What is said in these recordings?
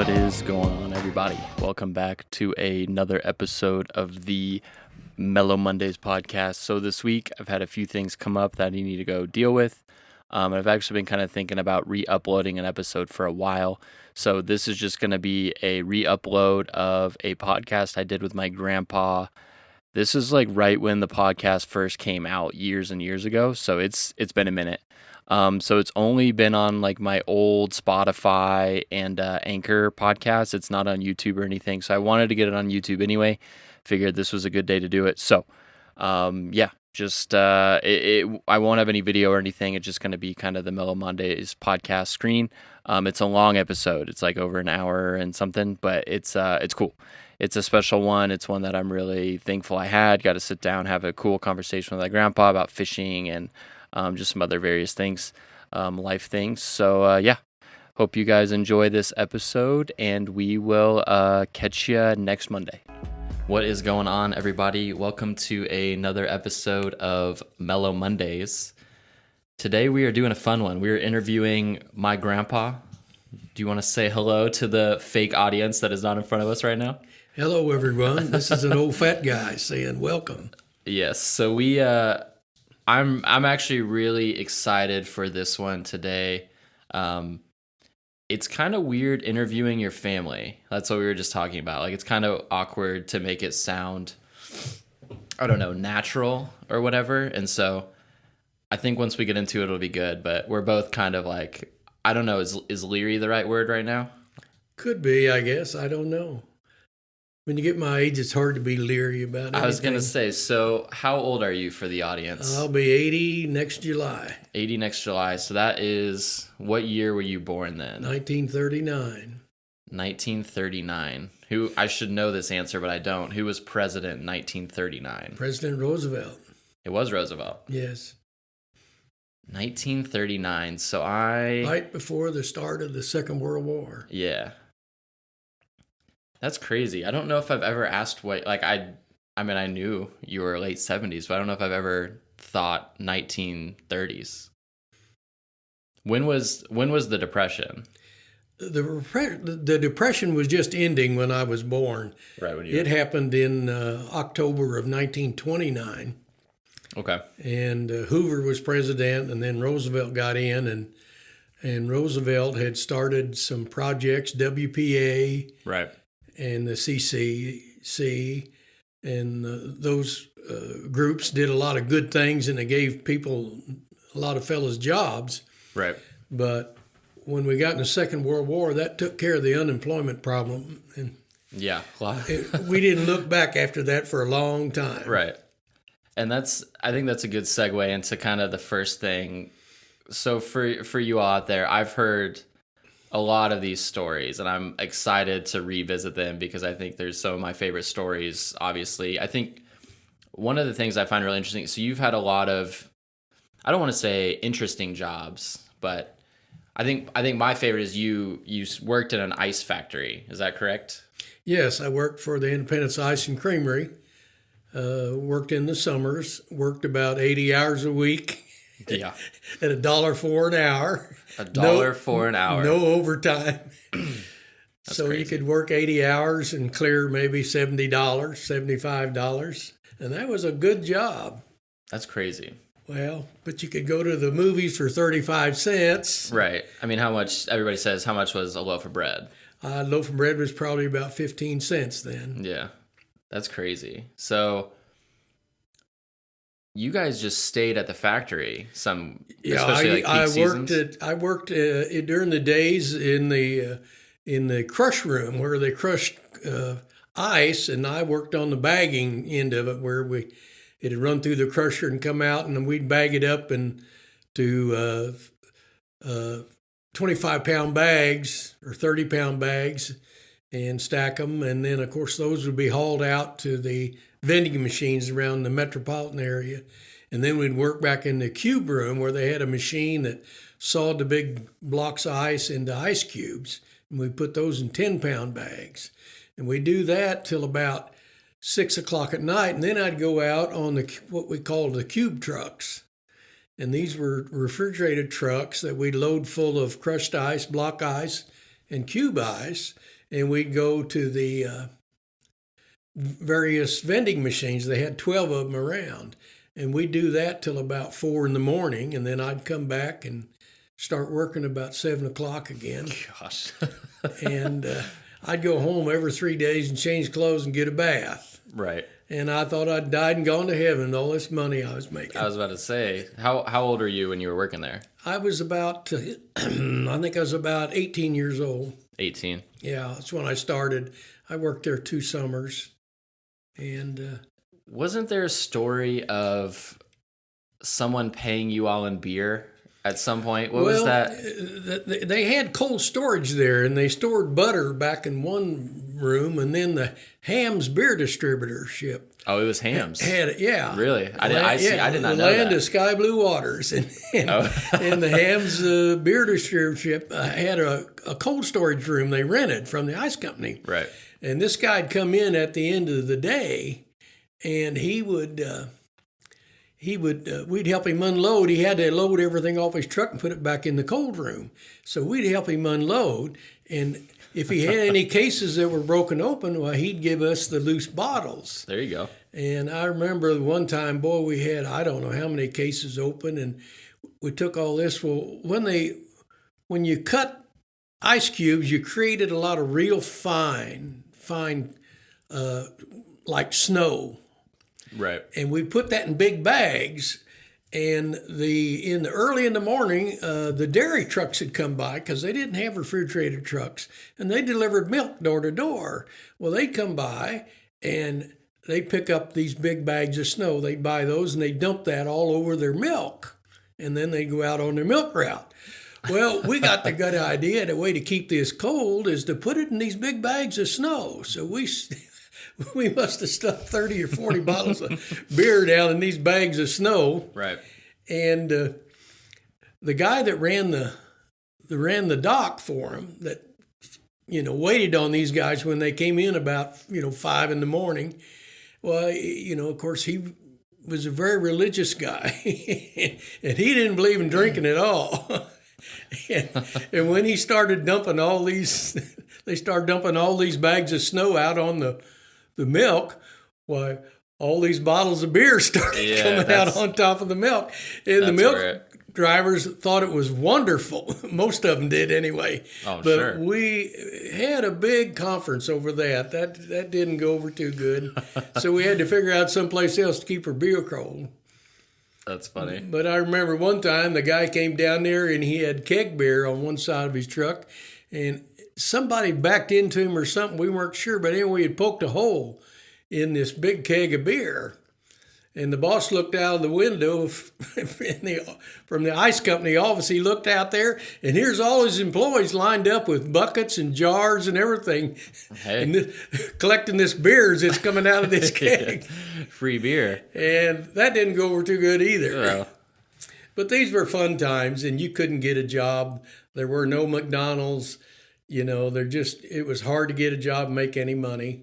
What is going on, everybody? Welcome back to another episode of the Mellow Mondays podcast. So this week, I've had a few things come up that I need to go deal with. And I've actually been kind of thinking about re-uploading an episode for a while. So this is just going to be a re-upload of a podcast I did with my grandpa. This is like right when the podcast first came out years and years ago. So it's been a minute. So it's only been on like my old Spotify and Anchor podcast. It's not on YouTube or anything. So I wanted to get it on YouTube anyway. Figured this was a good day to do it. So I won't have any video or anything. It's just going to be kind of the Mellow Mondays podcast screen. It's a long episode. It's like over an hour and something, but it's cool. It's a special one. It's one that I'm really thankful I had. Got to sit down, have a cool conversation with my grandpa about fishing and just some other various things, life things. So, hope you guys enjoy this episode, and we will catch you next Monday. What is going on, everybody? Welcome to another episode of Mellow Mondays. Today, we are doing a fun one. We are interviewing my grandpa. Do you want to say hello to the fake audience that is not in front of us right now? Hello, everyone. This is an old fat guy saying welcome. Yes. So we... I'm actually really excited for this one today. It's kind of weird interviewing your family. That's what we were just talking about. Like, it's kind of awkward to make it sound, I don't know, natural or whatever. And so I think once we get into it, it'll be good. But we're both kind of like, I don't know, is leery the right word right now? Could be, I guess. I don't know. When you get my age, it's hard to be leery about anything. I was going to say, so how old are you for the audience? I'll be 80 next July. 80 next July. So that is, what year were you born then? 1939. 1939. Who, I should know this answer, but I don't. Who was president in 1939? President Roosevelt. It was Roosevelt. Yes. 1939. So right before the start of the Second World War. Yeah. That's crazy. I don't know if I've ever asked what, like, I mean, I knew you were late 70s, but I don't know if I've ever thought 1930s. When was the Depression? The Depression was just ending when I was born. Right. It happened in October of 1929. Okay. And Hoover was president, and then Roosevelt got in, and Roosevelt had started some projects, WPA. Right. And the CCC, and those groups did a lot of good things, and they gave people, a lot of fellas, jobs. Right. But when we got in the Second World War, that took care of the unemployment problem. And yeah, we didn't look back after that for a long time. Right. And I think that's a good segue into kind of the first thing. So for you all out there, I've heard a lot of these stories, and I'm excited to revisit them because I think there's some of my favorite stories, obviously. I think one of the things I find really interesting, so you've had a lot of, I don't want to say interesting jobs, but I think my favorite is you worked in an ice factory. Is that correct? Yes, I worked for the Independence Ice and Creamery. Worked in the summers, worked about 80 hours a week. Yeah. At $1 an hour. $1 an hour. No overtime. So crazy. You could work 80 hours and clear maybe $70, $75. And that was a good job. That's crazy. Well, but you could go to the movies for 35 cents. Right. I mean, everybody says, how much was a loaf of bread? A loaf of bread was probably about 15 cents then. Yeah. That's crazy. So you guys just stayed at the factory especially like peak seasons? I worked during the days in the crush room where they crushed ice, and I worked on the bagging end of it where it'd run through the crusher and come out, and then we'd bag it up into 25-pound bags or 30-pound bags and stack them, and then of course those would be hauled out to the vending machines around the metropolitan area, and then we'd work back in the cube room where they had a machine that sawed the big blocks of ice into ice cubes, and we put those in 10-pound bags, and we do that till about 6 o'clock at night, and then I'd go out on what we called the cube trucks, and these were refrigerated trucks that we'd load full of crushed ice, block ice, and cube ice, and we'd go to the various vending machines. They had 12 of them around. And we'd do that till about 4 in the morning. And then I'd come back and start working about 7 o'clock again. Gosh. And I'd go home every 3 days and change clothes and get a bath. Right. And I thought I'd died and gone to heaven, all this money I was making. I was about to say, how old are you when you were working there? I was about, I think I was about 18 years old. 18. Yeah, that's when I started. I worked there 2 summers. And wasn't there a story of someone paying you all in beer at some point? What was that? They had cold storage there, and they stored butter back in one room, and then the Ham's beer distributorship. Oh, it was Ham's. Had it, yeah. Really? I did not know Land that. of Sky Blue Waters, and the Ham's beer distributorship had a cold storage room they rented from the ice company. Right. And this guy'd come in at the end of the day, and we'd help him unload. He had to load everything off his truck and put it back in the cold room. So we'd help him unload, and if he had any cases that were broken open, well, he'd give us the loose bottles. There you go. And I remember one time, boy, we had, I don't know how many cases open, and we took all this. Well, when you cut ice cubes, you created a lot of real fine, like snow. Right. And we put that in big bags. And early in the morning, the dairy trucks had come by because they didn't have refrigerated trucks, and they delivered milk door to door. Well, they'd come by and they'd pick up these big bags of snow. They'd buy those and they'd dump that all over their milk, and then they'd go out on their milk route. Well, we got the good idea. The way to keep this cold is to put it in these big bags of snow. So we must have stuffed 30 or 40 bottles of beer down in these bags of snow. Right. And the guy that ran the dock for him, that waited on these guys when they came in about 5 in the morning. Well, of course he was a very religious guy, and he didn't believe in drinking at all. And when he started dumping all these bags of snow out on the milk, why, all these bottles of beer started coming out on top of the milk. And the milk drivers thought it was wonderful. Most of them did anyway. Oh, but sure. We had a big conference over that. That didn't go over too good. So we had to figure out someplace else to keep our beer cold. That's funny. But I remember one time the guy came down there and he had keg beer on one side of his truck, and somebody backed into him or something. We weren't sure, but anyway, we had poked a hole in this big keg of beer. And the boss looked out of the window from the ice company office. He looked out there, and here's all his employees lined up with buckets and jars and everything, and collecting this beer as it's coming out of this keg. Free beer. And that didn't go over too good either. Yeah. But these were fun times, and you couldn't get a job. There were no McDonald's. It was hard to get a job and make any money.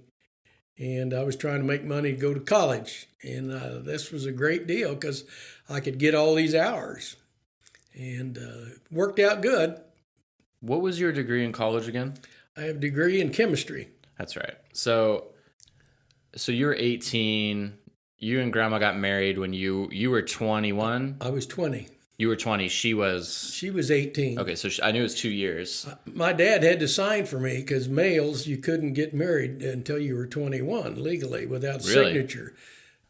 And I was trying to make money to go to college. And this was a great deal because I could get all these hours. And it worked out good. What was your degree in college again? I have a degree in chemistry. That's right. So you were 18. You and Grandma got married when you were 21? I was 20. You were 20. She was 18. Okay, so I knew it was 2 years. My dad had to sign for me because males, you couldn't get married until you were 21 legally without a signature.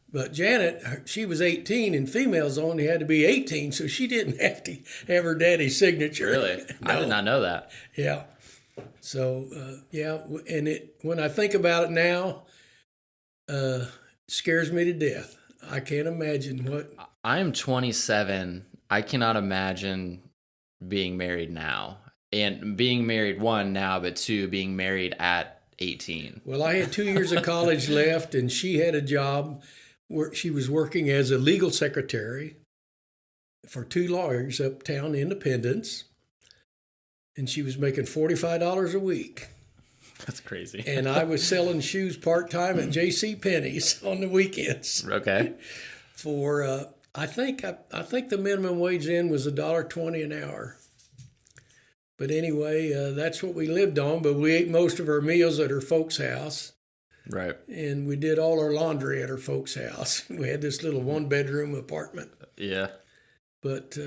But Janet, she was 18, and females only had to be 18, so she didn't have to have her daddy's signature. Really? No. I did not know that. Yeah. So, and when I think about it now, it scares me to death. I can't imagine what... I am 27. I cannot imagine being married now. And being married, one, now, but two, being married at 18. Well, I had 2 years of college left, and she had a job where she was working as a legal secretary for 2 lawyers uptown Independence, and she was making $45 a week. That's crazy. And I was selling shoes part-time at J.C. Penney's on the weekends. Okay. For I think the minimum wage then was $1.20 an hour. But anyway, that's what we lived on. But we ate most of our meals at her folks' house. Right. And we did all our laundry at her folks' house. We had this little 1-bedroom apartment. Yeah. But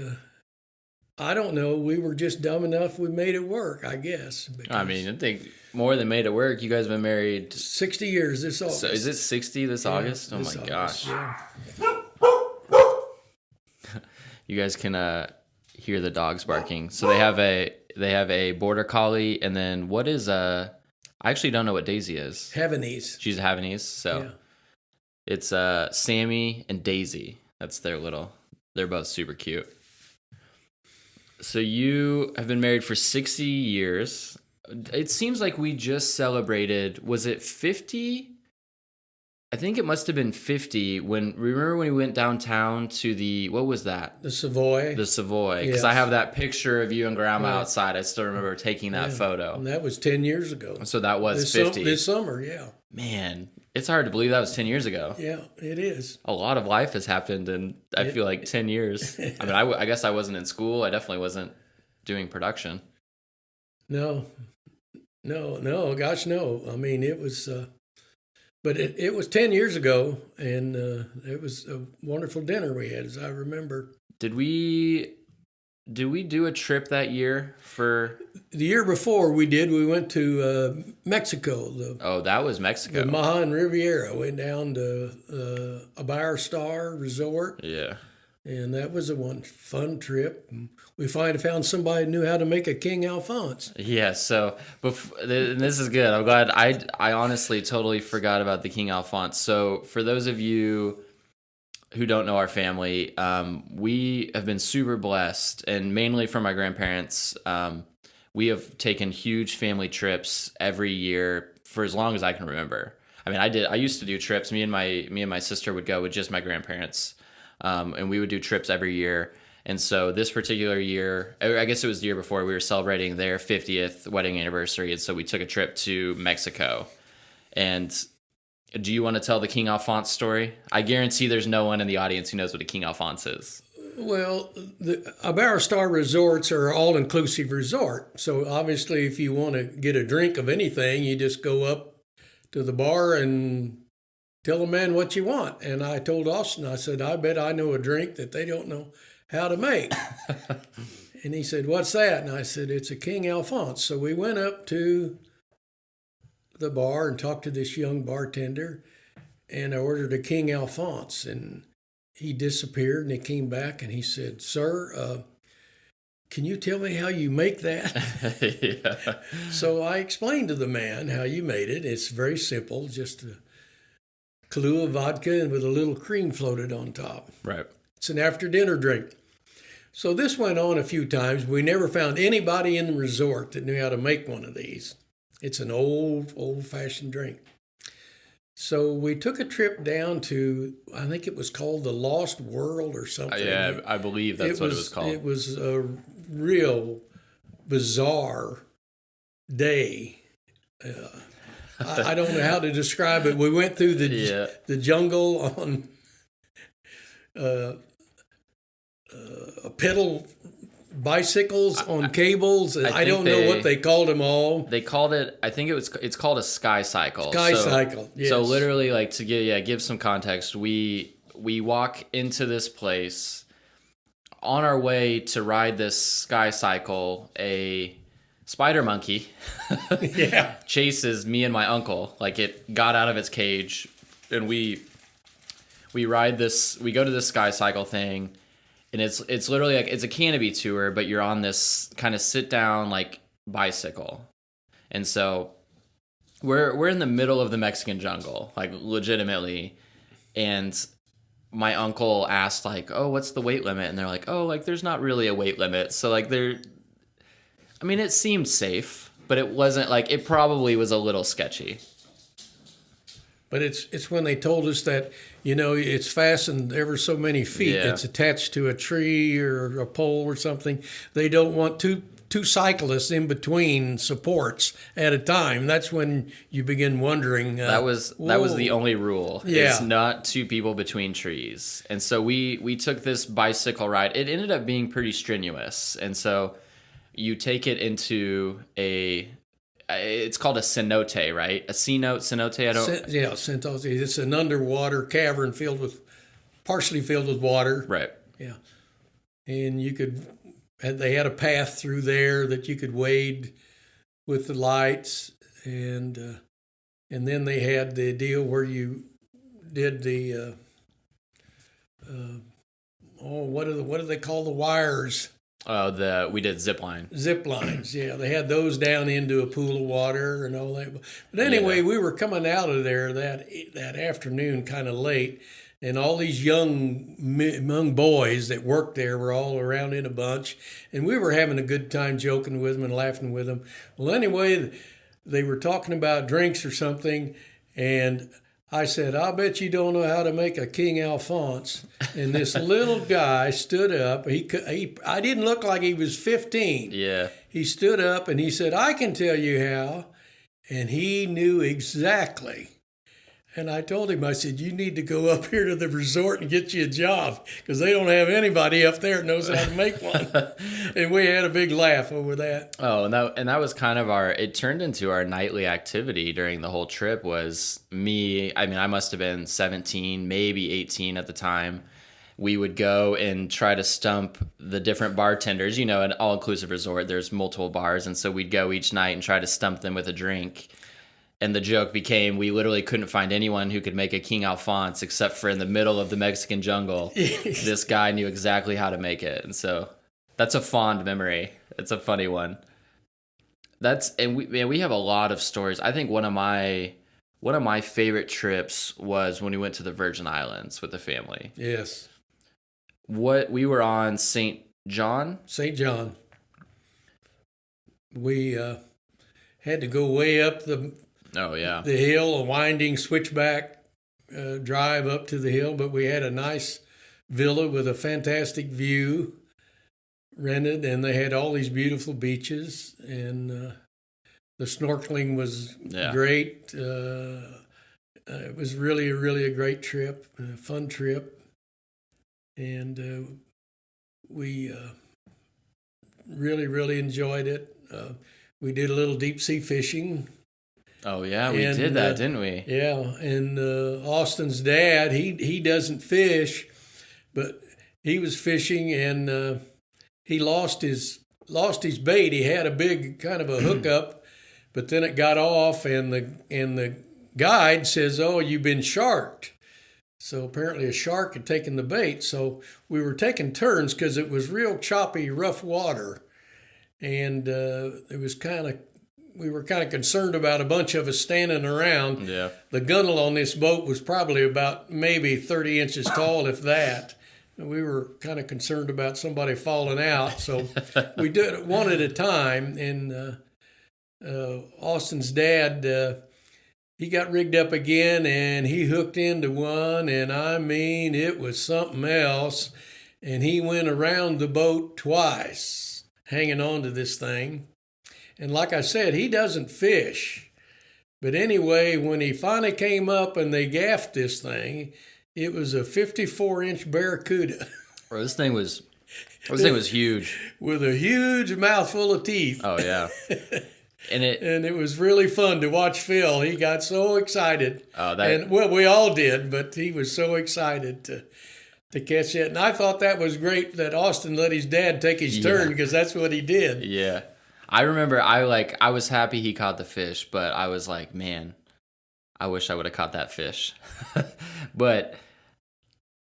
I don't know. We were just dumb enough. We made it work, I guess. I mean, I think more than made it work. You guys have been married 60 years this August. So is it 60 this August? Oh this my August, gosh. Yeah. You guys can hear the dogs barking. So they have a border collie, and then what is I actually don't know what Daisy is. Havanese. She's a Havanese. So it's Sammy and Daisy. That's their little. They're both super cute. So you have been married for 60 years. It seems like we just celebrated, was it 50? I think it must have been 50 remember when we went downtown to what was that? The Savoy. The Savoy. Because I have that picture of you and Grandma outside. I still remember taking that photo. And that was 10 years ago. So that was 50. This summer, yeah. Man, it's hard to believe that was 10 years ago. Yeah, it is. A lot of life has happened in, I feel like, 10 years. I mean, I guess I wasn't in school. I definitely wasn't doing production. No, gosh, no. I mean, it was, but it was 10 years ago, and it was a wonderful dinner we had, as I remember. Did we do a trip that year for? The year before we went to Mexico. That was Mexico. The Mahan Riviera. Went down to a Bar Star Resort. Yeah. And that was a fun trip. We found somebody who knew how to make a King Alphonse. Yeah, so this is good. I'm glad. I honestly totally forgot about the King Alphonse. So for those of you who don't know our family, we have been super blessed, and mainly from my grandparents. We have taken huge family trips every year for as long as I can remember. I mean, I used to do trips. Me and my sister would go with just my grandparents. And we would do trips every year. And so this particular year, I guess it was the year before, we were celebrating their 50th wedding anniversary. And so we took a trip to Mexico. And do you want to tell the King Alphonse story? I guarantee there's no one in the audience who knows what a King Alphonse is. Well, the Bar Star resorts are an all-inclusive resort. So obviously, if you want to get a drink of anything, you just go up to the bar and tell the man what you want. And I told Austin, I said, I bet I know a drink that they don't know how to make. And he said, what's that? And I said, it's a King Alphonse. So we went up to the bar and talked to this young bartender, and I ordered a King Alphonse. And he disappeared, and he came back, and he said, sir, can you tell me how you make that? Yeah. So I explained to the man how you made it. It's very simple, just a Kahlua vodka and with a little cream floated on top. Right. It's an after-dinner drink. So this went on a few times. We never found anybody in the resort that knew how to make one of these. It's an old-fashioned drink. So we took a trip down to, I think it was called the Lost World or something. Yeah, I believe that's what it was called. It was a real bizarre day. I don't know how to describe it. We went through the jungle on pedal bicycles on cables. I don't know what they called them all. They called it, I think it's called a sky cycle. Cycle, yes. So literally, like, to give some context, we walk into this place. On our way to ride this sky cycle, a spider monkey chases me and my uncle. Like, it got out of its cage, and we ride this. We go to this sky cycle thing, and it's literally like it's a canopy tour, but you're on this kind of sit down like bicycle, and so we're in the middle of the Mexican jungle, like legitimately, and my uncle asked, like, oh, what's the weight limit? And they're like, oh, like, there's not really a weight limit. So, like, I mean, it seemed safe, but it wasn't, like, it probably was a little sketchy. But it's when they told us that, it's fastened ever so many feet. Yeah. It's attached to a tree or a pole or something. They don't want two cyclists in between supports at a time. That's when you begin wondering. That was the only rule. Yeah. It's not two people between trees. And so we took this bicycle ride. It ended up being pretty strenuous. And so, you take it into it's called a cenote, right? A cenote. I don't. Yeah, Centos. It's an underwater cavern partially filled with water. Right. Yeah, and they had a path through there that you could wade with the lights, and then they had the deal where you did the what do they call the wires? Oh, we did zip line. Zip lines. Yeah, they had those down into a pool of water and all that. But anyway, we were coming out of there that afternoon, kind of late, and all these young boys that worked there were all around in a bunch, and we were having a good time joking with them and laughing with them. Well, anyway, they were talking about drinks or something, and I said, "I'll bet you don't know how to make a King Alphonse." And this little guy stood up. I didn't look like he was 15. Yeah. He stood up and he said, "I can tell you how." And he knew exactly. And I told him, I said, "You need to go up here to the resort and get you a job, because they don't have anybody up there that knows how to make one." And we had a big laugh over that. Oh, and that was kind of it turned into our nightly activity during the whole trip. Was me, I mean, I must have been 17, maybe 18 at the time. We would go and try to stump the different bartenders. You know, an all-inclusive resort, there's multiple bars, and so we'd go each night and try to stump them with a drink. And the joke became we literally couldn't find anyone who could make a King Alphonse except for in the middle of the Mexican jungle. This guy knew exactly how to make it. And so that's a fond memory. It's a funny one. We have a lot of stories. I think one of my favorite trips was when we went to the Virgin Islands with the family. Yes. We were on St. John. St. John. We had to go way up the hill, a winding switchback drive up to the hill, but we had a nice villa with a fantastic view rented, and they had all these beautiful beaches, and the snorkeling was great. It was really, really a great trip, a fun trip, and we really, really enjoyed it. We did a little deep sea fishing. Oh yeah, we did that, didn't we? Yeah, and Austin's dad, he doesn't fish, but he was fishing, and he lost his bait. He had a big kind of a hookup, but then it got off, and the guide says, "Oh, you've been sharked." So apparently a shark had taken the bait. So we were taking turns because it was real choppy, rough water, and we were kind of concerned about a bunch of us standing around. Yeah. The gunnel on this boat was probably about maybe 30 inches tall, if that. And we were kind of concerned about somebody falling out. So we did it one at a time. And Austin's dad, he got rigged up again, and he hooked into one. And I mean, it was something else. And he went around the boat twice, hanging on to this thing. And like I said, he doesn't fish. But anyway, when he finally came up and they gaffed this thing, it was a 54-inch barracuda. Bro, this thing was huge. With a huge mouthful of teeth. Oh, yeah. And it was really fun to watch Phil. He got so excited. Oh, we all did, but he was so excited to catch it. And I thought that was great that Austin let his dad take his turn, because that's what he did. Yeah. I remember I was happy he caught the fish, but I was like, man, I wish I would have caught that fish. But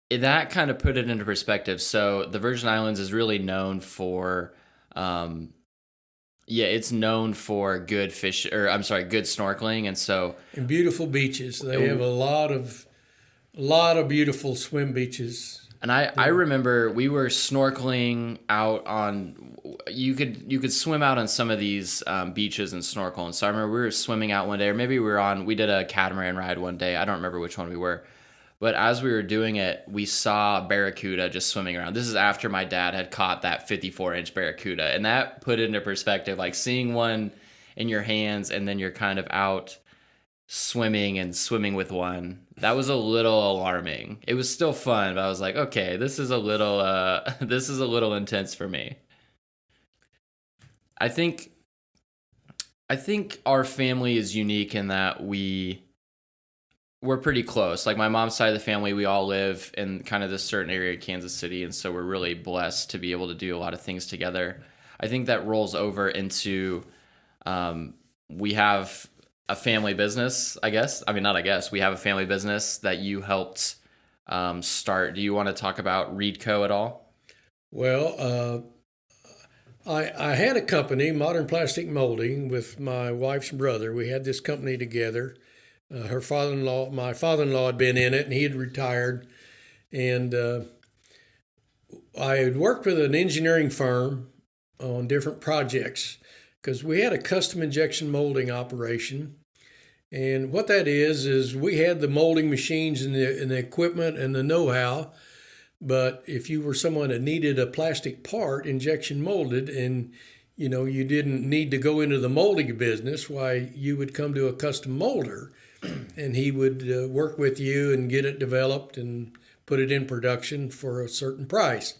that kind of put it into perspective. So the Virgin Islands is really known for, it's known for good good snorkeling. And beautiful beaches. They have a lot of beautiful swim beaches. And I remember we were snorkeling out on, you could swim out on some of these beaches and snorkel. And so I remember we were swimming out one day, or maybe we did a catamaran ride one day. I don't remember which one we were. But as we were doing it, we saw a barracuda just swimming around. This is after my dad had caught that 54-inch barracuda. And that put it into perspective, like seeing one in your hands and then you're kind of out swimming with one. That was a little alarming. It was still fun, but I was like, okay, this is a little intense for me. I think our family is unique in that we're pretty close. Like my mom's side of the family, we all live in kind of this certain area of Kansas City, and so we're really blessed to be able to do a lot of things together. I think that rolls over into we have a family business, I guess. I mean, not I guess. We have a family business that you helped start. Do you want to talk about Reedco at all? Well, I had a company, Modern Plastic Molding, with my wife's brother. We had this company together. My father-in-law had been in it, and he had retired. And I had worked with an engineering firm on different projects because we had a custom injection molding operation. And what that is we had the molding machines and the equipment and the know-how. But if you were someone that needed a plastic part injection molded and you didn't need to go into the molding business, why you would come to a custom molder and he would work with you and get it developed and put it in production for a certain price.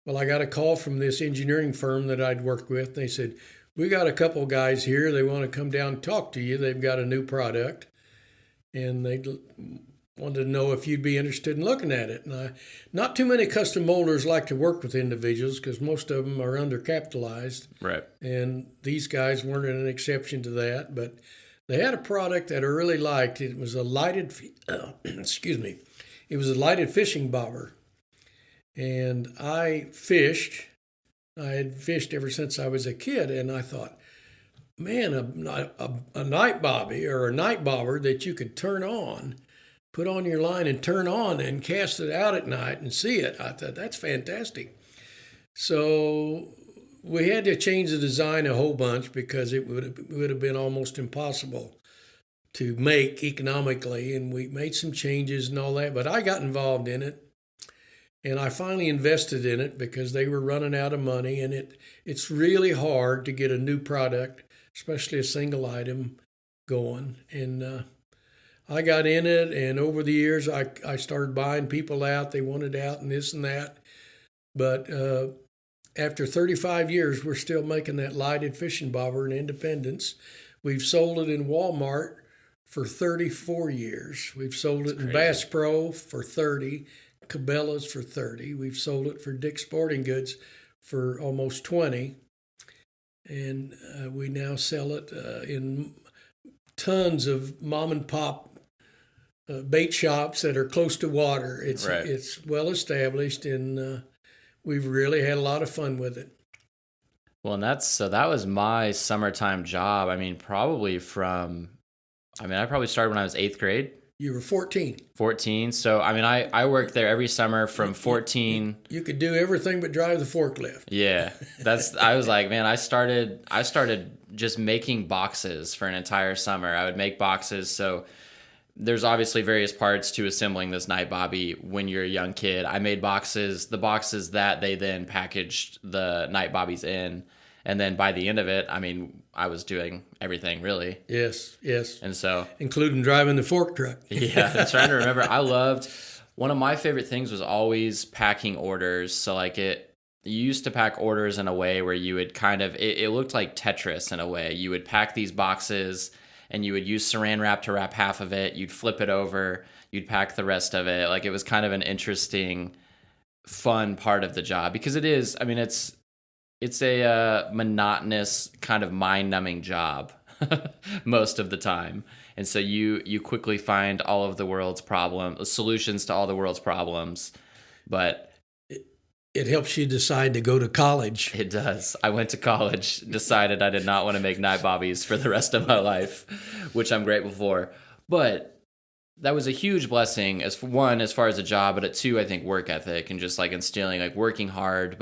Well, I got a call from this engineering firm that I'd worked with. They said, we got a couple guys here. They want to come down and talk to you. They've got a new product and they wanted to know if you'd be interested in looking at it. And not too many custom molders like to work with individuals because most of them are undercapitalized. Right. And these guys weren't an exception to that. But they had a product that I really liked. It was a lighted, excuse me, it was a lighted fishing bobber. And I fished. I had fished ever since I was a kid. And I thought, man, a night bobby or a night bobber that you could turn on, put on your line and turn on and cast it out at night and see it. I thought, that's fantastic. So we had to change the design a whole bunch because it would have been almost impossible to make economically. And we made some changes and all that. But I got involved in it. And I finally invested in it because they were running out of money. And it's really hard to get a new product, especially a single item, going. And I got in it, and over the years, I started buying people out. They wanted out and this and that. But after 35 years, we're still making that lighted fishing bobber in Independence. We've sold it in Walmart for 34 years. We've sold it in Bass Pro for 30, Cabela's for 30. We've sold it for Dick's Sporting Goods for almost 20. And we now sell it in tons of mom and pop bait shops that are close to water. It's well established, and we've really had a lot of fun with it. Well, and that was my summertime job. I probably started when I was 8th grade. You were 14. 14. So, I worked there every summer from 14. You could do everything but drive the forklift. Yeah. I was like, man, I started just making boxes for an entire summer. I would make boxes. So there's obviously various parts to assembling this night bobby when you're a young kid. I made the boxes that they then packaged the night bobbies in. And then by the end of it, I was doing everything really. Yes. And so, including driving the fork truck. Yeah, I'm trying to remember. One of my favorite things was always packing orders. So you used to pack orders in a way where you would it looked like Tetris in a way. You would pack these boxes and you would use saran wrap to wrap half of it. You'd flip it over. You'd pack the rest of it. It was kind of an interesting, fun part of the job because it is, it's a monotonous kind of mind-numbing job most of the time. And so you quickly find all of the world's solutions to all the world's problems. But it helps you decide to go to college. It does. I went to college, decided I did not want to make night bobbies for the rest of my life, which I'm grateful for. But that was a huge blessing, as far as a job, but at two, I think work ethic and just instilling working hard.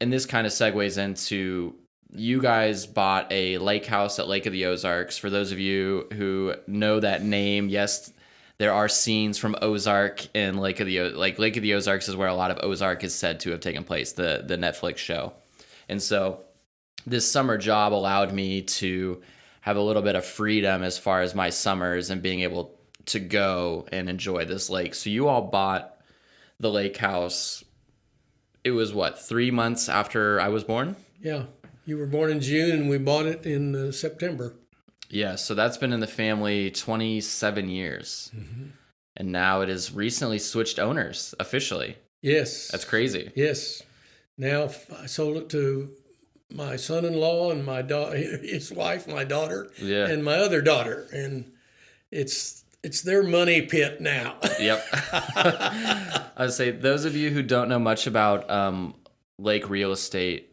And this kind of segues into, you guys bought a lake house at Lake of the Ozarks. For those of you who know that name, yes, there are scenes from Ozark in Lake of the Ozarks is where a lot of Ozark is said to have taken place, the Netflix show. And so this summer job allowed me to have a little bit of freedom as far as my summers and being able to go and enjoy this lake. So you all bought the lake house. It was 3 months after I was born? Yeah. You were born in June, and we bought it in September. Yeah, so that's been in the family 27 years. Mm-hmm. And now it has recently switched owners officially. Yes. That's crazy. Yes. Now I sold it to my son-in-law and my his wife, my daughter, and my other daughter. And it's their money pit now. Yep. I would say those of you who don't know much about lake real estate,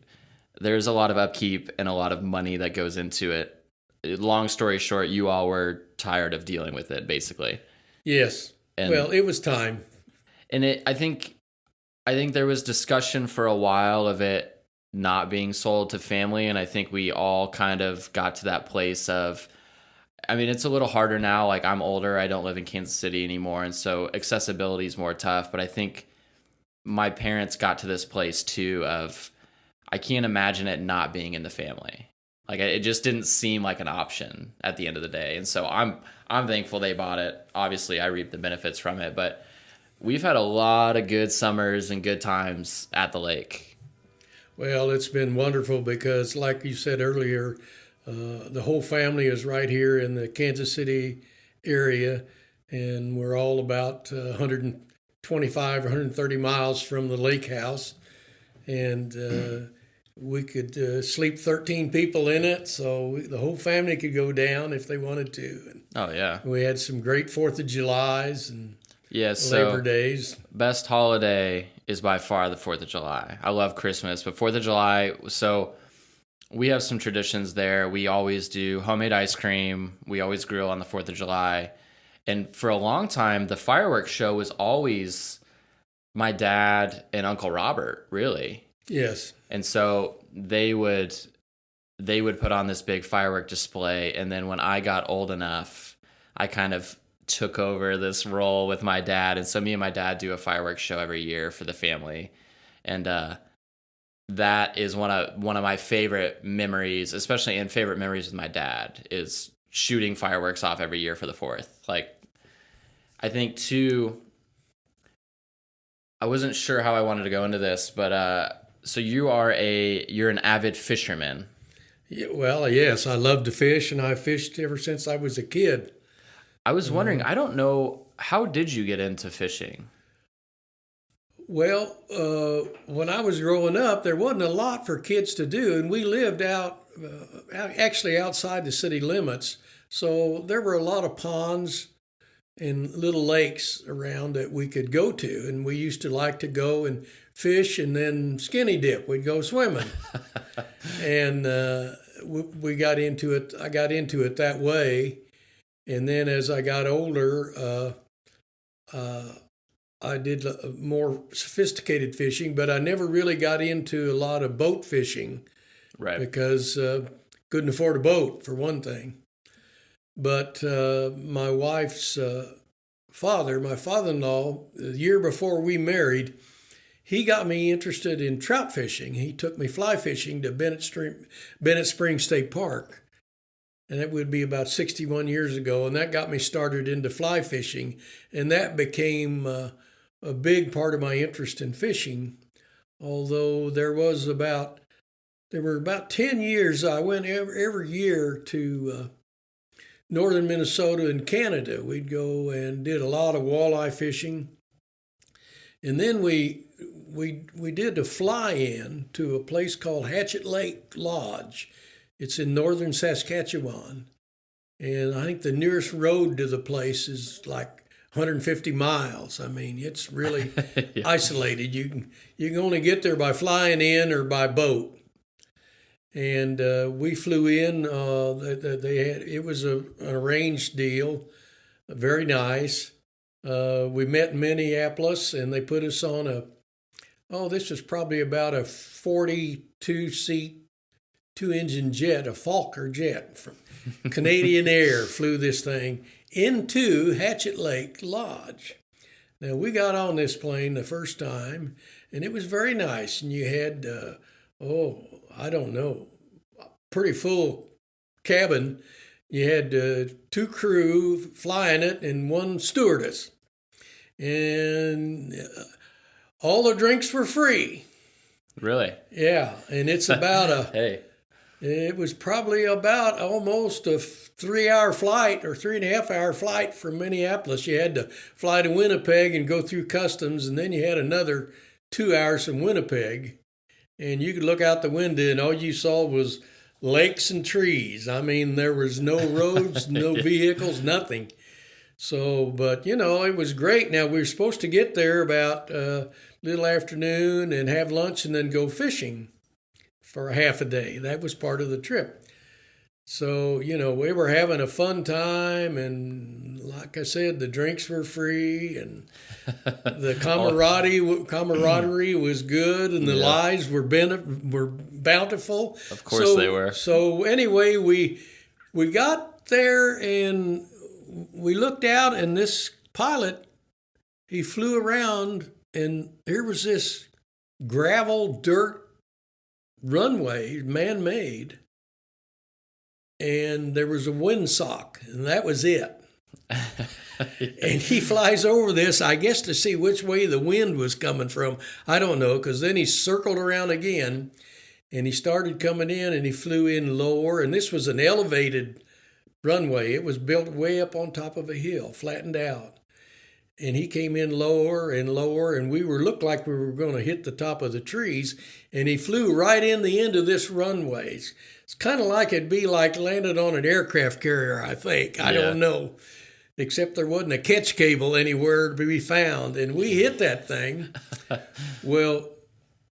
there's a lot of upkeep and a lot of money that goes into it. Long story short, you all were tired of dealing with it, basically. Yes. Well, it was time. And I think there was discussion for a while of it not being sold to family, and I think we all kind of got to that place of, I mean, it's a little harder now. Like, I'm older, I don't live in Kansas City anymore, and so accessibility is more tough. But I think my parents got to this place too of, I can't imagine it not being in the family. Like, it just didn't seem like an option at the end of the day. And so I'm thankful they bought it. Obviously, I reap the benefits from it, but we've had a lot of good summers and good times at the lake. Well, it's been wonderful because, like you said earlier, the whole family is right here in the Kansas City area, and we're all about 125 or 130 miles from the lake house. And we could sleep 13 people in it, so the whole family could go down if they wanted to. And oh, yeah. we had some great 4th of Julys and Labor Days. Best holiday is by far the 4th of July. I love Christmas, but 4th of July, so we have some traditions there. We always do homemade ice cream. We always grill on the 4th of July. And for a long time, the fireworks show was always my dad and Uncle Robert, really. Yes. And so they would put on this big firework display, and then when I got old enough, I kind of took over this role with my dad, and so me and my dad do a fireworks show every year for the family. And that is one of my favorite memories, especially in favorite memories with my dad, is shooting fireworks off every year for the 4th. Like, I think too, I wasn't sure how I wanted to go into this, but so you're an avid fisherman. Yeah, well, yes, I love to fish, and I've fished ever since I was a kid. I was wondering, I don't know, how did you get into fishing? Well, when I was growing up, there wasn't a lot for kids to do, and we lived actually outside the city limits. So there were a lot of ponds and little lakes around that we could go to, and we used to like to go and fish and then skinny dip. We'd go swimming, and we got into it. I got into it that way, and then as I got older, I did more sophisticated fishing, but I never really got into a lot of boat fishing, right? Because couldn't afford a boat, for one thing. But my wife's father, my father-in-law, the year before we married, he got me interested in trout fishing. He took me fly fishing to Bennett Springs State Park. And that would be about 61 years ago. And that got me started into fly fishing. And that became a big part of my interest in fishing. Although there were about 10 years I went every year to northern Minnesota and Canada. We'd go and did a lot of walleye fishing. And then we did a fly-in to a place called Hatchet Lake Lodge. It's in northern Saskatchewan. And I think the nearest road to the place is like 150 miles. I mean, it's really yeah. Isolated. You can only get there by flying in or by boat. And we flew in. It was an arranged deal, very nice. We met in Minneapolis, and they put us on this was probably about a 42-seat, 2-engine jet, a Fokker jet from Canadian Air flew this thing into Hatchet Lake Lodge. Now, we got on this plane the first time, and it was very nice. And you had, I don't know, a pretty full cabin. You had 2 crew flying it and 1 stewardess. And all the drinks were free. Really? Yeah, and it's about hey. It was probably about almost a 3 hour flight or 3.5 hour flight from Minneapolis. You had to fly to Winnipeg and go through customs, and then you had another 2 hours from Winnipeg. And you could look out the window, and all you saw was lakes and trees. I mean, there was no roads, no vehicles, nothing. So, but it was great. Now we were supposed to get there about little afternoon and have lunch and then go fishing for a half a day. That was part of the trip. So, we were having a fun time, and like I said, the drinks were free, and the camaraderie was good, and the lives were bountiful. Of course they were. So anyway, we got there, and we looked out, and this pilot, he flew around, and here was this gravel, dirt runway, man-made, and there was a windsock, and that was it. And he flies over this, I guess, to see which way the wind was coming from. I don't know, because then he circled around again, and he started coming in, and he flew in lower, and this was an elevated runway. It was built way up on top of a hill, flattened out. And he came in lower and lower, and we looked like we were going to hit the top of the trees, and he flew right in the end of this runway. It's kind of like it'd be like landed on an aircraft carrier, I think. I don't know. Except there wasn't a catch cable anywhere to be found. And we hit that thing. Well,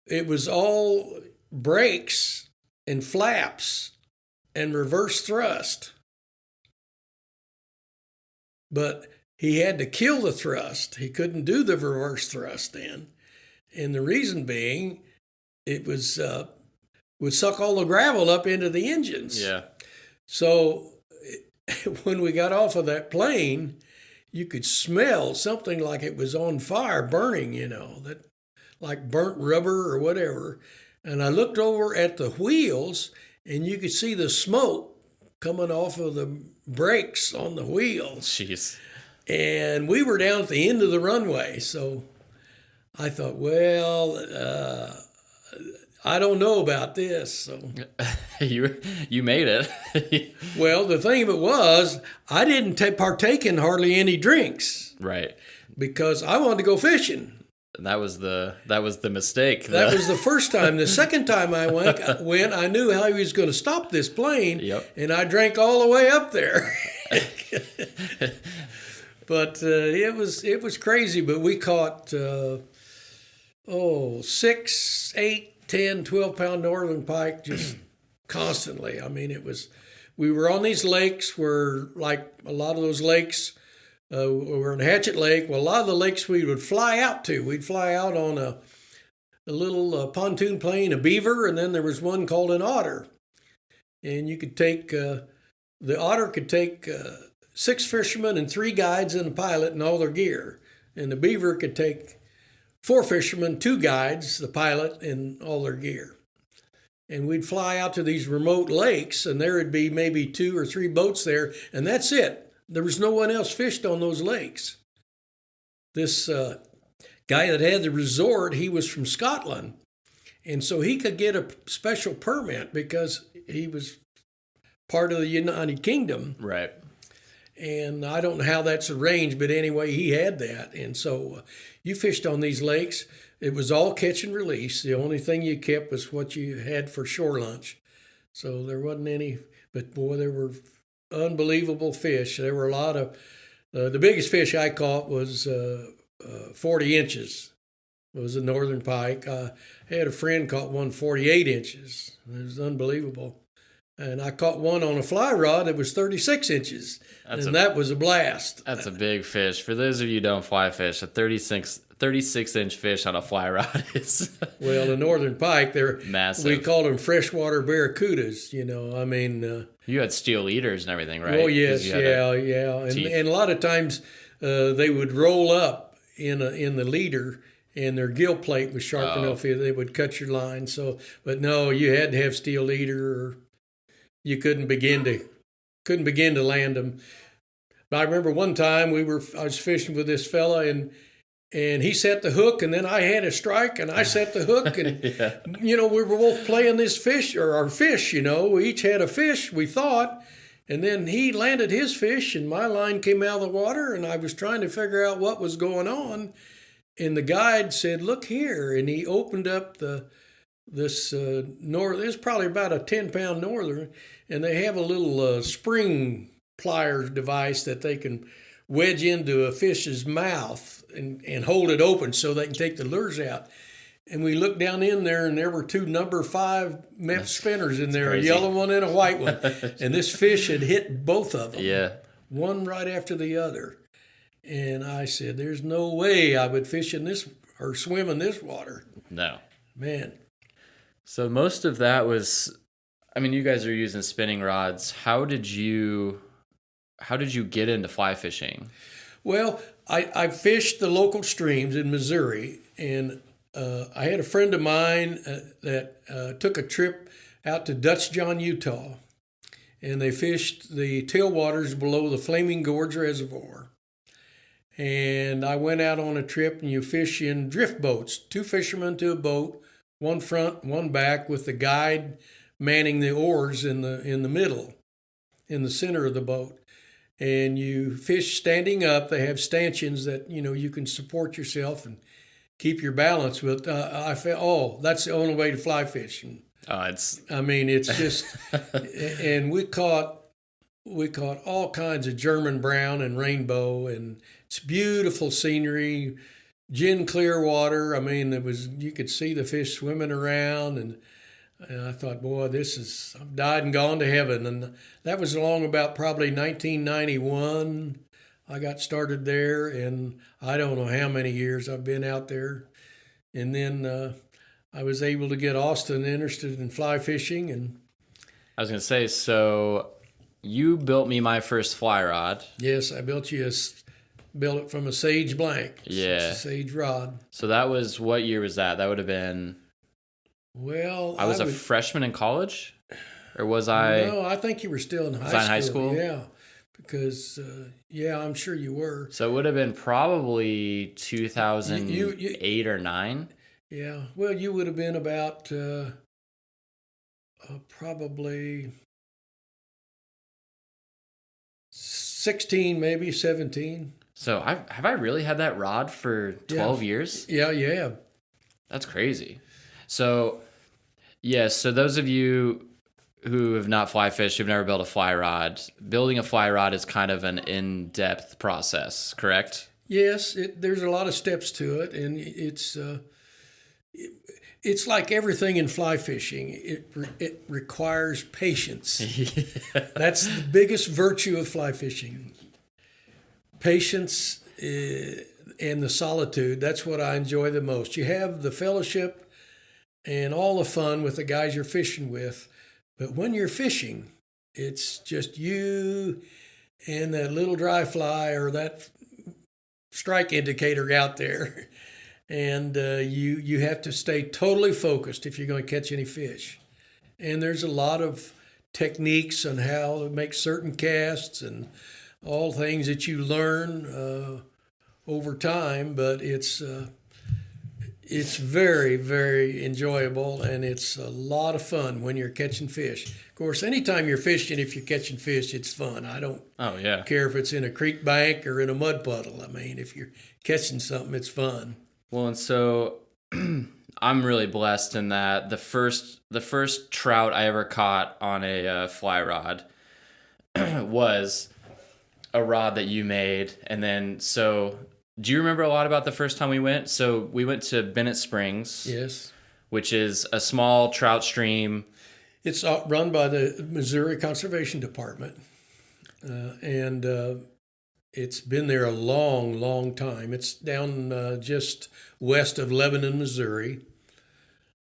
it was all brakes and flaps and reverse thrust. But he had to kill the thrust. He couldn't do the reverse thrust then. And the reason being, it would suck all the gravel up into the engines. Yeah. So when we got off of that plane, you could smell something like it was on fire, burning, that like burnt rubber or whatever. And I looked over at the wheels, and you could see the smoke coming off of the brakes on the wheels. Jeez. And we were down at the end of the runway. So I thought, well, I don't know about this. So you made it. Well, the thing of it was, I didn't partake in hardly any drinks. Right. Because I wanted to go fishing. And that was the mistake. That was the first time. The second time I went, I knew how he was going to stop this plane. Yep. And I drank all the way up there. But it was crazy. But we caught 6, 8, 10, 12-pound northern pike just constantly. I mean, we were on these lakes where, like a lot of those lakes, we were in Hatchet Lake. Well, a lot of the lakes we would fly out to. We'd fly out on a little pontoon plane, a beaver, and then there was one called an otter. And you could take, the otter could take 6 fishermen and 3 guides and a pilot and all their gear. And the beaver could take 4 fishermen, 2 guides, the pilot, and all their gear. And we'd fly out to these remote lakes, and there would be maybe 2 or 3 boats there, and that's it. There was no one else fished on those lakes. This guy that had the resort, he was from Scotland, and so he could get a special permit because he was part of the United Kingdom. Right. And I don't know how that's arranged, but anyway, he had that. And so you fished on these lakes. It was all catch and release. The only thing you kept was what you had for shore lunch. So there wasn't any, but boy, there were unbelievable fish. There were a lot of, the biggest fish I caught was 40 inches. It was a northern pike. I had a friend caught one 48 inches. It was unbelievable. And I caught one on a fly rod that was 36 inches. That was a blast. That's a big fish. For those of you who don't fly fish, a 36-inch fish on a fly rod is... Well, the northern pike, they're massive. We called them freshwater barracudas, I mean... you had steel eaters and everything, right? Oh, yes, yeah. And a lot of times they would roll up in the leader, and their gill plate was sharp enough they would cut your line. So, but no, you had to have steel leader, or you couldn't begin to land them. But I remember one time I was fishing with this fella, and And he set the hook, and then I had a strike, and I set the hook, and Yeah. we were both playing this fish, or our fish. We each had a fish, we thought, and then he landed his fish, and my line came out of the water, and I was trying to figure out what was going on, and the guide said, "Look here," and he opened up this it's probably about a 10-pound northern, and they have a little spring pliers device that they can wedge into a fish's mouth and hold it open so they can take the lures out. And we looked down in there, and there were 2 number 5 Meph spinners in there, crazy. a yellow one and a white one. And this fish had hit both of them, Yeah. one right after the other. And I said, there's no way I would fish in this or swim in this water. No. Man. So most of that was, I mean, you guys are using spinning rods. How did you get into fly fishing? Well, I fished the local streams in Missouri, and I had a friend of mine that took a trip out to Dutch John, Utah, and they fished the tailwaters below the Flaming Gorge Reservoir. And I went out on a trip, and you fish in drift boats, 2 fishermen to a boat, one front, one back, with the guide manning the oars in the middle, in the center of the boat. And you fish standing up. They have stanchions that you can support yourself and keep your balance. But I felt, that's the only way to fly fish. It's just, and we caught all kinds of German brown and rainbow, and it's beautiful scenery, gin clear water. You could see the fish swimming around, and I thought, boy, I've died and gone to heaven. And that was along about probably 1991. I got started there, and I don't know how many years I've been out there. And then I was able to get Austin interested in fly fishing. And I was going to say, so you built me my first fly rod. Yes, I built it from a Sage blank. Yeah. It's a Sage rod. So that was, what year was that? That would have been... Well, I was a freshman in college, or was I? No, I think you were still in high school. Was I in high school? Yeah, because I'm sure you were. So it would have been probably 2008 or 9. Yeah, well, you would have been about probably 16, maybe 17. So have I really had that rod for 12 years? Yeah, you have. That's crazy. So, yes, so those of you who have not fly fished, who've never built a fly rod, building a fly rod is kind of an in-depth process, correct? Yes, there's a lot of steps to it, and it's like everything in fly fishing. It requires patience. That's the biggest virtue of fly fishing. Patience and the solitude. That's what I enjoy the most. You have the fellowship and all the fun with the guys you're fishing with. But when you're fishing, it's just you and that little dry fly or that strike indicator out there. And you have to stay totally focused if you're going to catch any fish. And there's a lot of techniques on how to make certain casts and all things that you learn over time, but it's very, very enjoyable, and it's a lot of fun when you're catching fish. Of course, anytime you're fishing, if you're catching fish, it's fun. I don't care if it's in a creek bank or in a mud puddle. If you're catching something, it's fun. Well, and so I'm really blessed in that the first trout I ever caught on a fly rod was a rod that you made. And then, so do you remember a lot about the first time we went? So we went to Bennett Springs. Yes. Which is a small trout stream. It's run by the Missouri Conservation Department. And it's been there a long, long time. It's down just west of Lebanon, Missouri.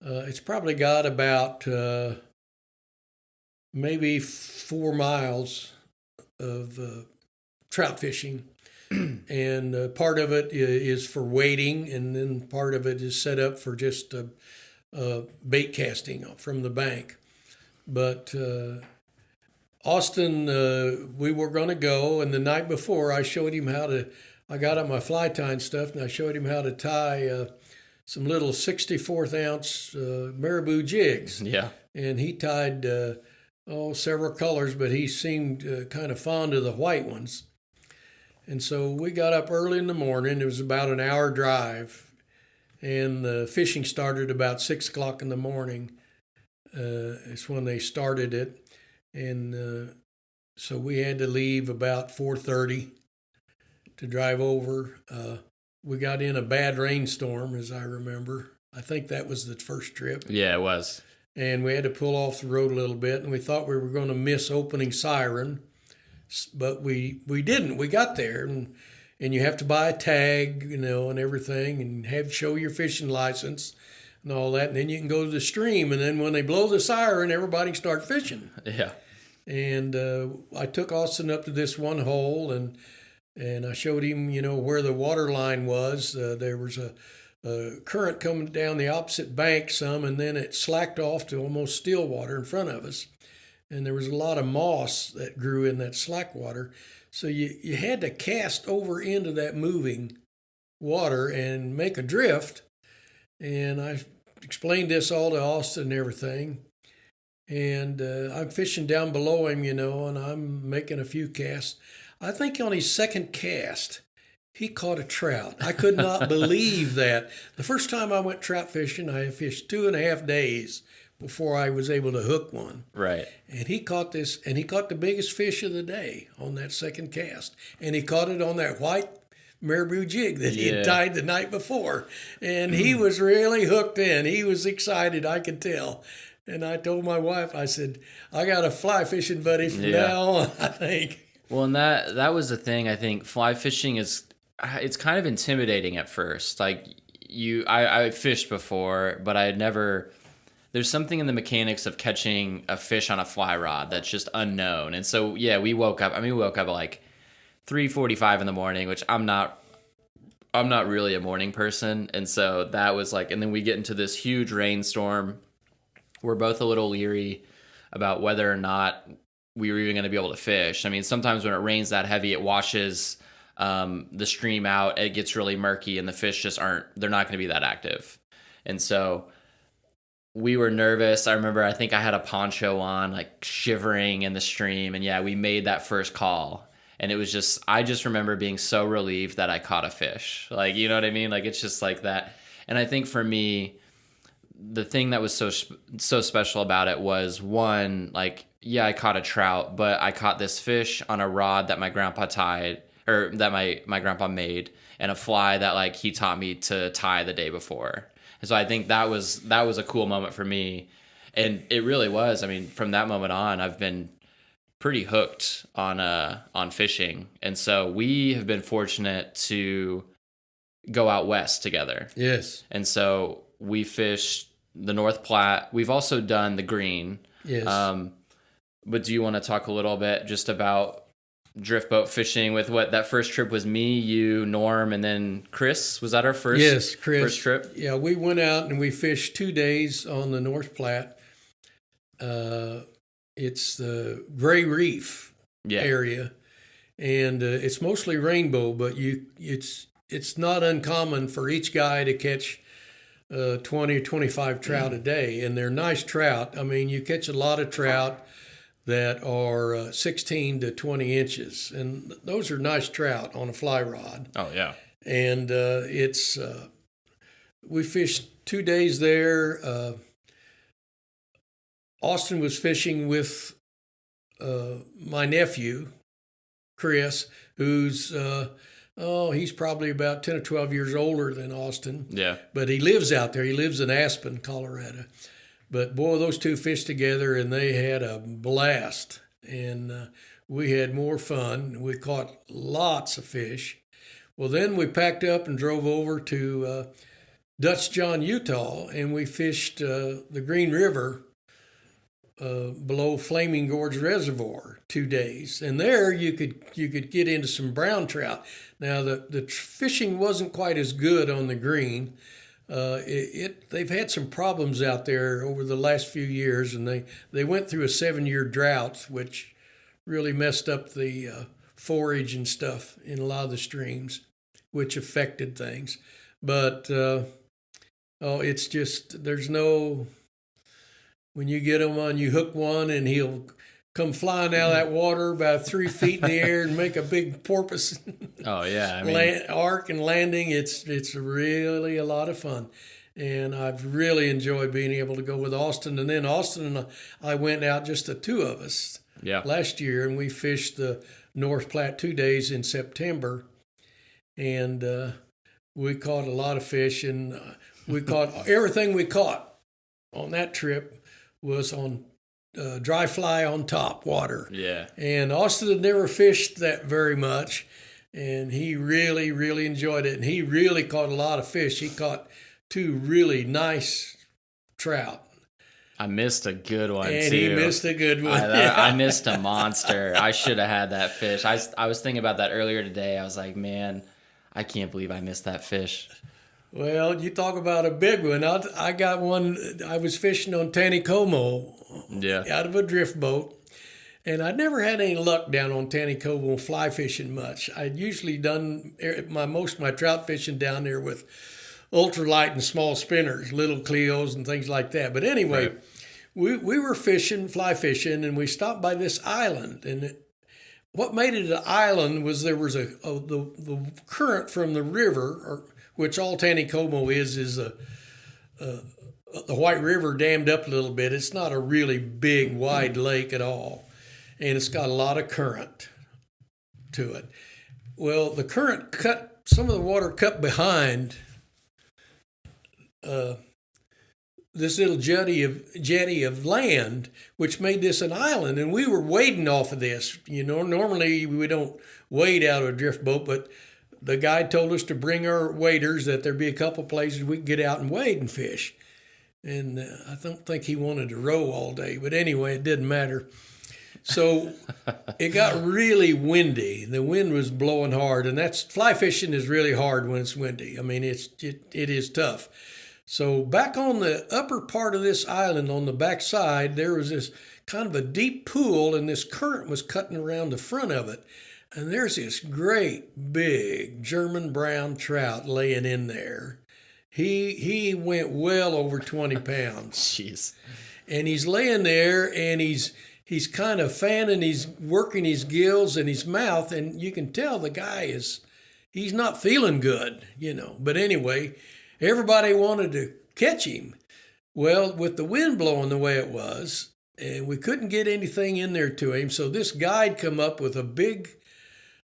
It's probably got about maybe 4 miles of trout fishing. And part of it is for wading, and then part of it is set up for just bait casting from the bank. But Austin, we were going to go, and the night before I showed him how to I got up my fly tying stuff and I showed him how to tie some little 64th ounce marabou jigs. Yeah. And he tied several colors, but he seemed kind of fond of the white ones. And so we got up early in the morning. It was about an hour drive, and the fishing started about 6 o'clock in the morning. It's when they started it, and so we had to leave about 4:30 to drive over. We got in a bad rainstorm, as I remember. I think that was the first trip. Yeah, it was. And we had to pull off the road a little bit, and we thought we were going to miss opening siren, but we didn't. We got there, and you have to buy a tag, and everything, and show your fishing license and all that, and then you can go to the stream, and then when they blow the siren, everybody can start fishing. Yeah. And I took Austin up to this one hole, and I showed him, where the water line was. There was a current coming down the opposite bank some, and then it slacked off to almost still water in front of us. And there was a lot of moss that grew in that slack water. So you had to cast over into that moving water and make a drift. And I explained this all to Austin and everything. And I'm fishing down below him, and I'm making a few casts. I think on his second cast, he caught a trout. I could not believe that. The first time I went trout fishing, I fished 2.5 days before I was able to hook one. Right. And he caught this, and he caught the biggest fish of the day on that second cast. And he caught it on that white marabou jig that he had tied the night before. And he was really hooked in. He was excited, I could tell. And I told my wife, I said, I got a fly fishing buddy from now on, I think. Well, and that was the thing. I think fly fishing it's kind of intimidating at first. Like I fished before, but I had never. There's something in the mechanics of catching a fish on a fly rod that's just unknown. And so we woke up. We woke up at like 3:45 in the morning, which I'm not really a morning person, and so that was like. And then we get into this huge rainstorm. We're both a little leery about whether or not we were even going to be able to fish. I mean, sometimes when it rains that heavy, it washes the stream out. It gets really murky, and the fish they're not going to be that active. And so we were nervous. I think I had a poncho on, like shivering in the stream. And we made that first call. And it was I just remember being so relieved that I caught a fish. Like, you know what I mean? Like, it's just like that. And I think for me, the thing that was so special about it was one, like, I caught a trout, but I caught this fish on a rod that my grandpa tied, or that my grandpa made, and a fly that like he taught me to tie the day before. And so I think that was a cool moment for me, and it really was. I mean, from that moment on, I've been pretty hooked on fishing, and so we have been fortunate to go out west together. Yes. And so we fished the North Platte. We've also done the Green. Yes. But do you want to talk a little bit just about drift boat fishing with what that first trip was? Me, you, Norm, and then Chris. Was that our first? Yes, Chris. First trip? Yeah, we went out and we fished 2 days on the North Platte. It's the Gray Reef area, and it's mostly rainbow, but it's not uncommon for each guy to catch 20 or 25 trout a day, and they're nice trout. I mean, you catch a lot of trout that are 16 to 20 inches, and those are nice trout on a fly rod. Oh, yeah. And we fished 2 days there. Austin was fishing with my nephew, Chris, who's he's probably about 10 or 12 years older than Austin. Yeah. But he lives out there. He lives in Aspen, Colorado. But boy, those two fished together, and they had a blast. And we had more fun. We caught lots of fish. Well, then we packed up and drove over to Dutch John, Utah, and we fished the Green River below Flaming Gorge Reservoir 2 days. And there you could get into some brown trout. Now, the fishing wasn't quite as good on the Green. They've had some problems out there over the last few years, and they went through a 7-year drought, which really messed up the forage and stuff in a lot of the streams. which affected things. But it's just there's no when you get him on, you hook one and he'll come flying out of that water about 3 feet in the air and make a big porpoise. Oh yeah, I mean, arc and landing. It's really a lot of fun, and I've really enjoyed being able to go with Austin. And then Austin and I went out, just the two of us, last year, and we fished the North Platte 2 days in September, and we caught a lot of fish, and we caught everything we caught on that trip was on dry fly on top water. Yeah. And Austin had never fished that very much, and he really, really enjoyed it. And he really caught a lot of fish. He caught 2 really nice trout. I missed a good one, and too. He missed a good one. I missed a monster. I should have had that fish. I was thinking about that earlier today. I was like, man, I can't believe I missed that fish. Well, you talk about a big one. I got one. I was fishing on Taneycomo out of a drift boat, and I'd never had any luck down on Taneycomo fly fishing much. I'd usually done most of my trout fishing down there with ultralight and small spinners, little Cleos and things like that. But anyway, we were fly fishing, and we stopped by this island. And what made it an island was there was the current from the river, which all Taneycomo is the White River dammed up a little bit. It's not a really big, wide lake at all, and it's got a lot of current to it. Well, the current cut, some of the water cut behind this little jetty of land, which made this an island, and we were wading off of this. Normally we don't wade out of a drift boat, but the guide told us to bring our waders, that there'd be a couple places we could get out and wade and fish. And I don't think he wanted to row all day, but anyway, it didn't matter. So it got really windy. The wind was blowing hard, and fly fishing is really hard when it's windy. I mean, it is tough. So back on the upper part of this island, on the back side, there was this kind of a deep pool, and this current was cutting around the front of it. And there's this great big German brown trout laying in there. He went well over 20 pounds. Jeez. And he's laying there, and he's kind of fanning, he's working his gills and his mouth, and you can tell the guy he's not feeling good, But anyway, everybody wanted to catch him. Well, with the wind blowing the way it was, and we couldn't get anything in there to him, so this guide come up with a big,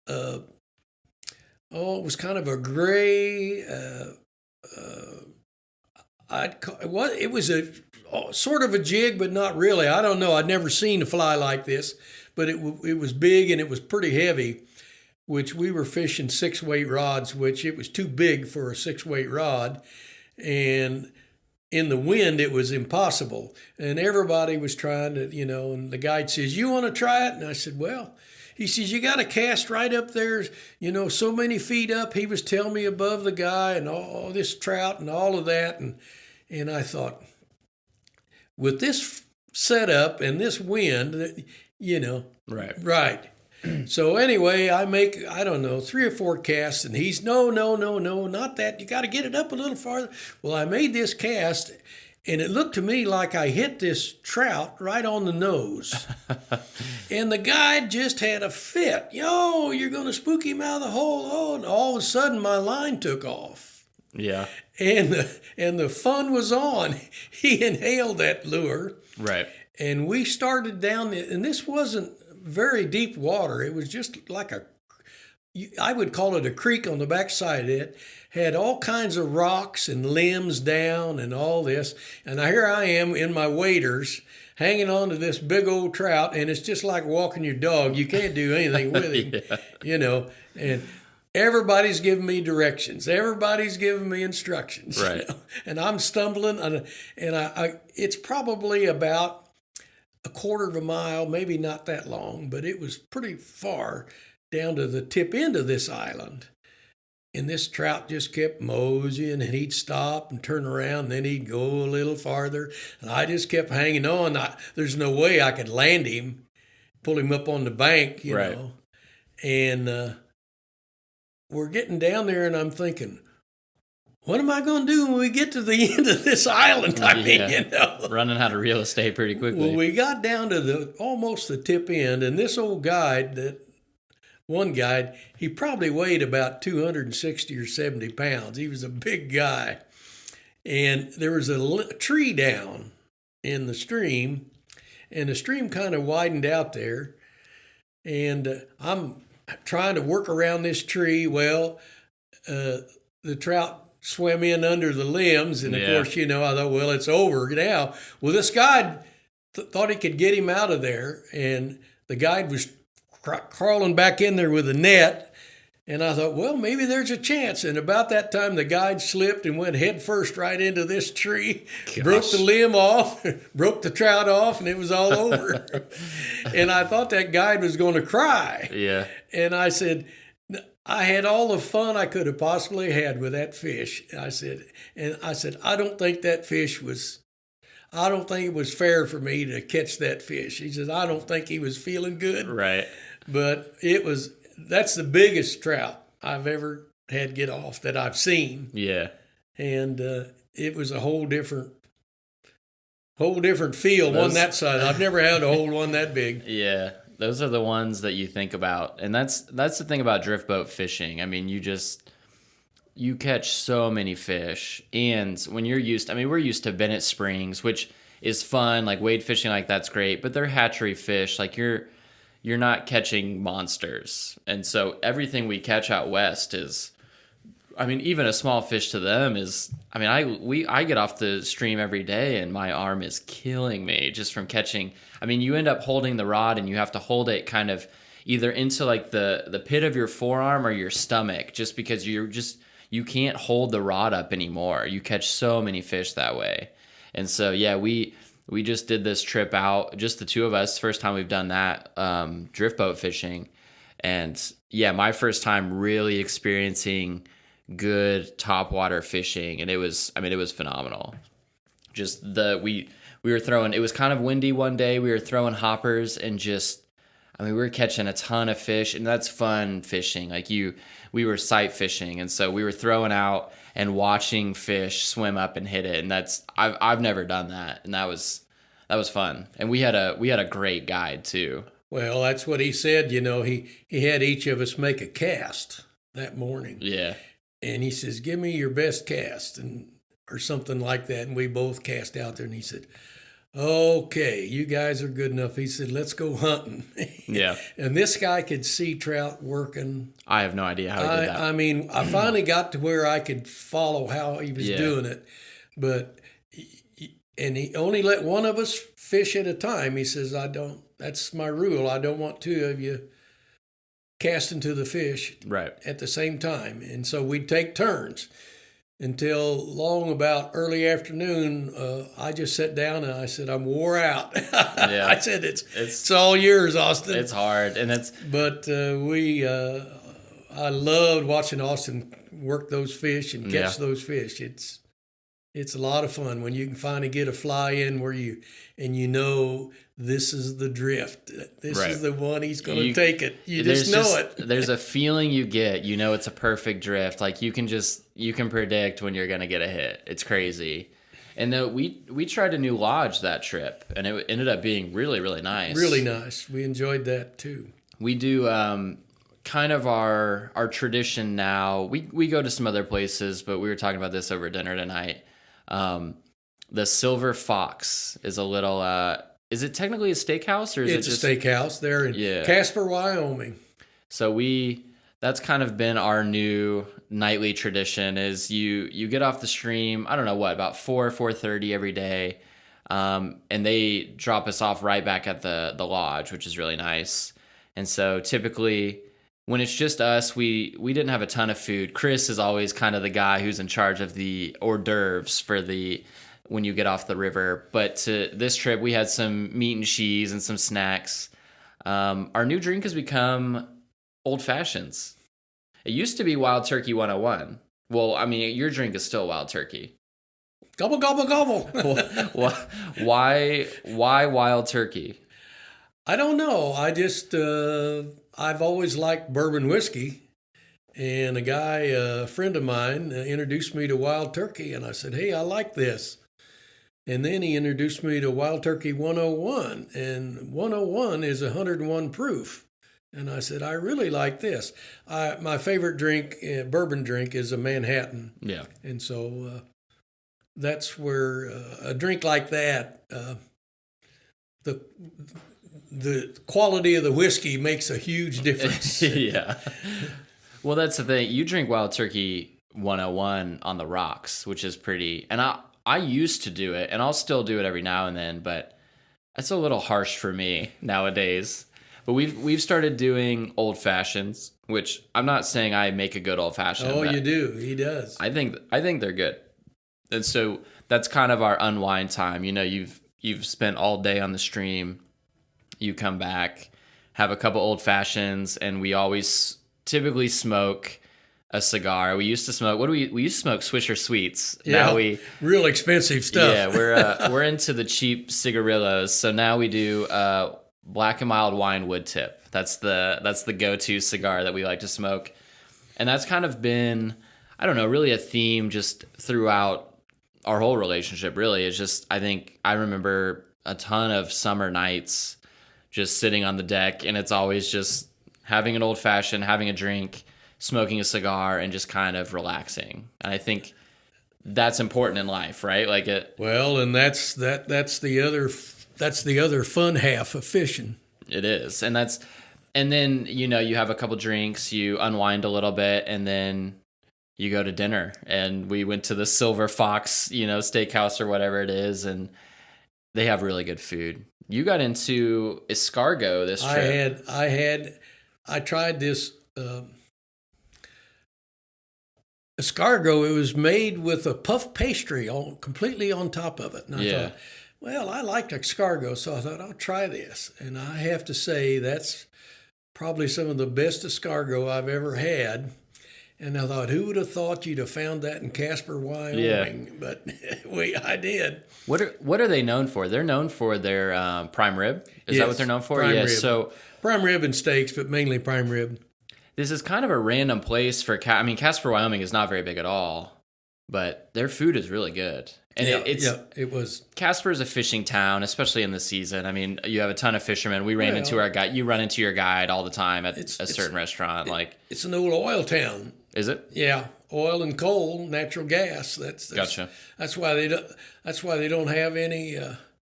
it was kind of a gray, it was a sort of a jig, but not really. I don't know. I'd never seen a fly like this, but it was big and it was pretty heavy, which we were fishing 6-weight rods, which it was too big for a 6-weight rod. And in the wind, it was impossible. And everybody was trying to, and the guide says, "You want to try it?" And I said, "Well," he says, "you got to cast right up there, so many feet up." He was telling me above the guy and all this trout and all of that. And I thought, with this setup and this wind, Right. So anyway, I make, 3 or 4 casts, and he's, no, not that. You got to get it up a little farther. Well, I made this cast, and it looked to me like I hit this trout right on the nose. And the guy just had a fit. "Yo, you're going to spook him out of the hole." Oh, and all of a sudden my line took off. Yeah. And the fun was on. He inhaled that lure. Right. And we started down, and this wasn't very deep water. It was just like I would call it a creek on the backside of it. Had all kinds of rocks and limbs down and all this. And here I am in my waders hanging on to this big old trout, and it's just like walking your dog. You can't do anything with him, and everybody's giving me directions. Everybody's giving me instructions. Right. And I'm stumbling, and it's probably about a quarter of a mile, maybe not that long, but it was pretty far down to the tip end of this island. And this trout just kept moseying, and he'd stop and turn around, and then he'd go a little farther. And I just kept hanging on. There's no way I could land him, pull him up on the bank, you know. And we're getting down there, and I'm thinking, what am I going to do when we get to the end of this island? I mean, you know. Running out of real estate pretty quickly. Well, we got down to almost the tip end, and this old guide, one guide, he probably weighed about 260 or 70 pounds. He was a big guy. And there was a tree down in the stream, and the stream kind of widened out there. And I'm trying to work around this tree. Well, the trout swam in under the limbs, and of course, you know, I thought, well, it's over now. Well, this guide thought he could get him out of there, and the guide was crawling back in there with a net, and I thought, well, maybe there's a chance. And about that time, the guide slipped and went head first right into this tree, broke the limb off, broke the trout off, and it was all over. And I thought that guide was going to cry. Yeah. And I said, I had all the fun I could have possibly had with that fish. I said, I don't think it was fair for me to catch that fish. He said, I don't think he was feeling good. Right. But that's the biggest trout I've ever had get off that I've seen. Yeah. And it was a whole different feel on that side. I've never had a whole one that big. Yeah. Those are the ones that you think about. And that's the thing about drift boat fishing. I mean, you catch so many fish. And when we're used to Bennett Springs, which is fun, like wade fishing, like that's great, but they're hatchery fish. Like you're not catching monsters. And so everything we catch out west is, I mean, even a small fish to them is, I mean, I get off the stream every day and my arm is killing me just from catching. I mean, you end up holding the rod and you have to hold it kind of either into like the pit of your forearm or your stomach, just because you can't hold the rod up anymore. You catch so many fish that way. And so, yeah, we just did this trip out, just the two of us, first time we've done that, drift boat fishing. And yeah, my first time really experiencing good topwater fishing. And it was phenomenal. Just we were throwing, it was kind of windy one day. We were throwing hoppers and we were catching a ton of fish, and that's fun fishing. Like we were sight fishing. And so we were throwing out and watching fish swim up and hit it. And I've never done that. And that was fun. And we had a great guide too. Well, that's what he said. You know, he had each of us make a cast that morning. Yeah. And he says, give me your best cast or something like that. And we both cast out there. And he said, okay, you guys are good enough. He said, let's go hunting. Yeah. And this guy could see trout working. I have no idea how he did that. I mean, I finally got to where I could follow how he was doing it. But, and he only let one of us fish at a time. He says, that's my rule. I don't want two of you casting to the fish at the same time. And so we'd take turns until about early afternoon. I just sat down and I said, I'm wore out. Yeah. I said, it's all yours, Austin. It's hard. But I loved watching Austin work those fish and catch those fish. It's a lot of fun when you can finally get a fly in where you know this is the drift. This is the one he's going to take it. You just know it. There's a feeling you get. You know it's a perfect drift. Like you can predict when you're going to get a hit. It's crazy. And we tried a new lodge that trip, and it ended up being really, really nice. Really nice. We enjoyed that too. We do kind of our tradition now. We go to some other places, but we were talking about this over dinner tonight. The Silver Fox is a little, is it technically a steakhouse or is it's a steakhouse there in Casper, Wyoming. So that's kind of been our new nightly tradition is you get off the stream, I don't know what, about 4:30 every day. And they drop us off right back at the lodge, which is really nice. And so typically when it's just us, we didn't have a ton of food. Chris is always kind of the guy who's in charge of the hors d'oeuvres for when you get off the river. But to this trip, we had some meat and cheese and some snacks. Our new drink has become old fashions. It used to be Wild Turkey 101. Well, I mean, your drink is still Wild Turkey. Gobble, gobble, gobble. Why Wild Turkey? I don't know. I just, I've always liked bourbon whiskey. And a friend of mine, introduced me to wild turkey, and I said, "Hey, I like this." And then he introduced me to Wild Turkey 101, and 101 is 101 proof. And I said, I really like this. My favorite drink, bourbon drink, is a Manhattan. Yeah. And so that's where a drink like that, the quality of the whiskey makes a huge difference. Yeah. Well, that's the thing. You drink Wild Turkey 101 on the rocks, which is pretty. And I used to do it, and I'll still do it every now and then, but it's a little harsh for me nowadays. But we've started doing old fashions, which I'm not saying I make a good old fashioned. Oh, you do. He does. I think they're good. And so that's kind of our unwind time. You know, you've spent all day on the stream. You come back, have a couple old fashions, and we always typically smoke a cigar. We used to smoke. We used to smoke Swisher Sweets. Yeah, now we real expensive stuff. Yeah, we're into the cheap cigarillos. So now we do Black and Mild Wine Wood Tip. That's the go-to cigar that we like to smoke, and that's kind of been, I don't know, really a theme just throughout our whole relationship. Really, it's just, I think I remember a ton of summer nights just sitting on the deck, and it's always just having an old fashioned, having a drink, smoking a cigar, and just kind of relaxing. And I think that's important in life, right? Like it. Well, and that's the other fun half of fishing. It is, and then you have a couple drinks, you unwind a little bit, and then you go to dinner. And we went to the Silver Fox, steakhouse or whatever it is, and they have really good food. You got into escargot this trip. I tried this escargot. It was made with a puff pastry completely on top of it. And I thought, well, I liked escargot, so I thought I'll try this. And I have to say that's probably some of the best escargot I've ever had. And I thought, who would have thought you'd have found that in Casper, Wyoming? Yeah. But I did. What are they known for? They're known for their prime rib. Is that what they're known for? Prime rib. So prime rib and steaks, but mainly prime rib. This is kind of a random place for Casper, Wyoming is not very big at all, but their food is really good. And it was. Casper is a fishing town, especially in the season. I mean, you have a ton of fishermen. We ran into our guide. You run into your guide all the time at a certain restaurant. It's an old oil town. Is it? Yeah, oil and coal, natural gas. That's gotcha. That's why they don't have any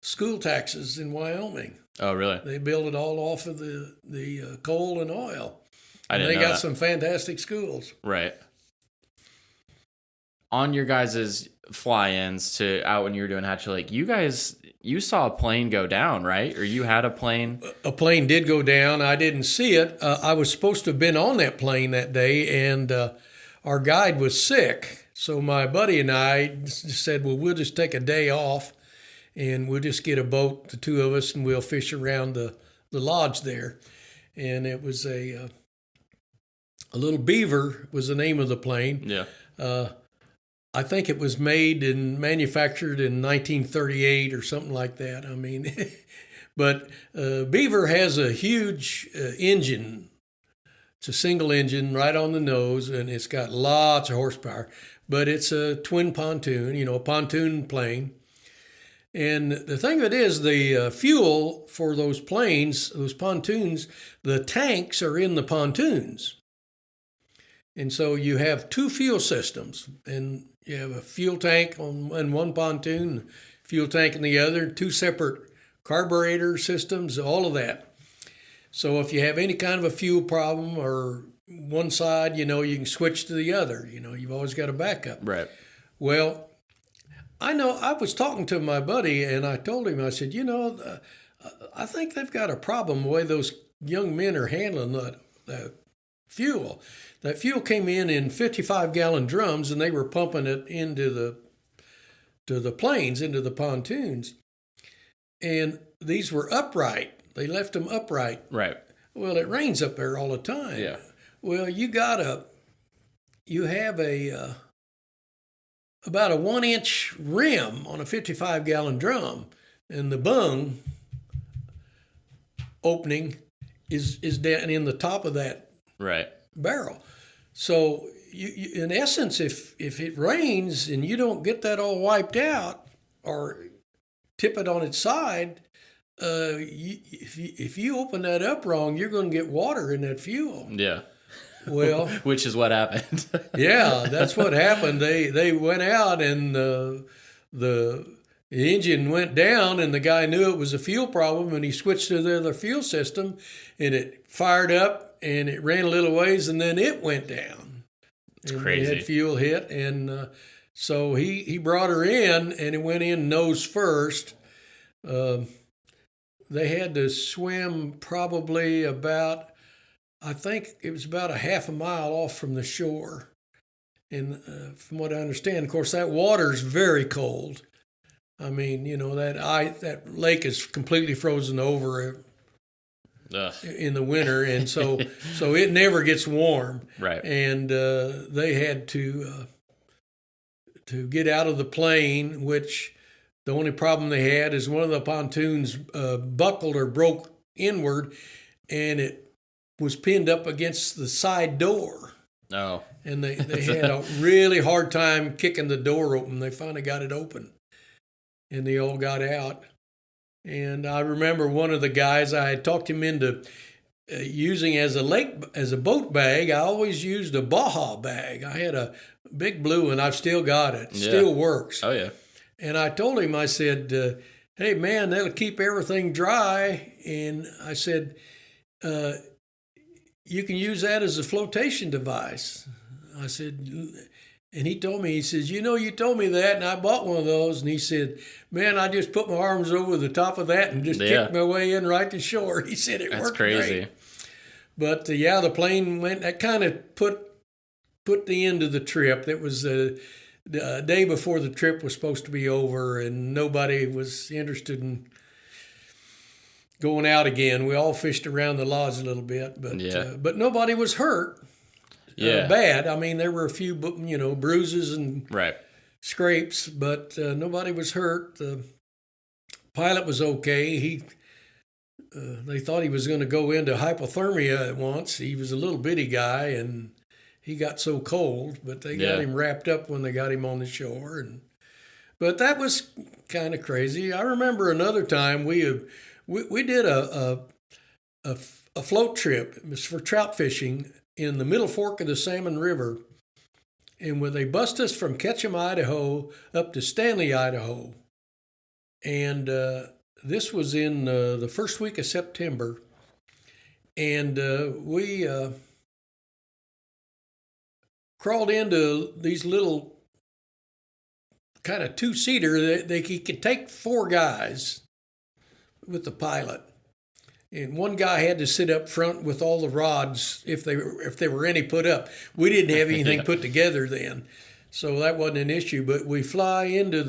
school taxes in Wyoming. Oh, really? They build it all off of the coal and oil. They got some fantastic schools. Right. On your guys' fly-ins to out when you were doing Hatchet Lake, you saw a plane go down, right? Or you had a plane? A plane did go down. I didn't see it. I was supposed to have been on that plane that day, and our guide was sick. So my buddy and I said, well, we'll just take a day off, and we'll just get a boat, the two of us, and we'll fish around the lodge there. And it was a little Beaver was the name of the plane. Yeah. I think it was made and manufactured in 1938 or something like that. I mean, but Beaver has a huge engine. It's a single engine right on the nose, and it's got lots of horsepower. But it's a twin pontoon, a pontoon plane. And the thing of it is, the fuel for those planes, those pontoons, the tanks are in the pontoons. And so you have two fuel systems, and you have a fuel tank in one pontoon, fuel tank in the other, two separate carburetor systems, all of that. So if you have any kind of a fuel problem or one side, you can switch to the other. You've always got a backup. Right. Well, I was talking to my buddy, and I told him, I said, I think they've got a problem the way those young men are handling that fuel. That fuel came in 55-gallon drums, and they were pumping it into the planes, into the pontoons. And these were upright. They left them upright. Right. Well, it rains up there all the time. Yeah. Well, you have about a 1-inch rim on a 55-gallon drum, and the bung opening is down in the top of that right barrel. So in essence, if it rains and you don't get that all wiped out or tip it on its side, if you open that up wrong, you're going to get water in that fuel. Yeah. Well, which is what happened. yeah, that's what happened. They went out and the engine went down, and the guy knew it was a fuel problem, and he switched to the other fuel system, and it fired up, and it ran a little ways, and then it went down. It's and crazy. It had fuel hit, and so he brought her in, and it went in nose first. They had to swim probably about, I think it was about a half a mile off from the shore. And from what I understand, of course, that water's very cold. I mean, that lake is completely frozen over in the winter, and so it never gets warm. Right. And they had to get out of the plane, which the only problem they had is one of the pontoons buckled or broke inward, and it was pinned up against the side door. Oh. And they had a really hard time kicking the door open. They finally got it open, and they all got out. And I remember one of the guys, I had talked him into using as a boat bag. I always used a Baja bag. I had a big blue one. I've still got it. It still works. Oh, yeah. And I told him, I said, hey, man, that'll keep everything dry. And I said, you can use that as a flotation device. I said, and he told me, he says, you told me that, and I bought one of those. And he said, man, I just put my arms over the top of that and just kicked my way in right to shore. He said it worked crazy. Great. But the plane went, that kind of put the end of the trip. That was the day before the trip was supposed to be over, and nobody was interested in going out again. We all fished around the lodge a little bit, but nobody was hurt. Bad. I mean, there were a few, bruises and scrapes, but nobody was hurt. The pilot was okay. They thought he was going to go into hypothermia at once. He was a little bitty guy, and he got so cold, but they got him wrapped up when they got him on the shore. But that was kind of crazy. I remember another time we did a float trip. It was for trout fishing in the Middle Fork of the Salmon River. And when they bust us from Ketchum, Idaho, up to Stanley, Idaho. And this was in the first week of September. And we crawled into these little kind of two-seater. He could take 4 guys with the pilot. And one guy had to sit up front with all the rods if there were any put up. We didn't have anything put together then, so that wasn't an issue. But we fly into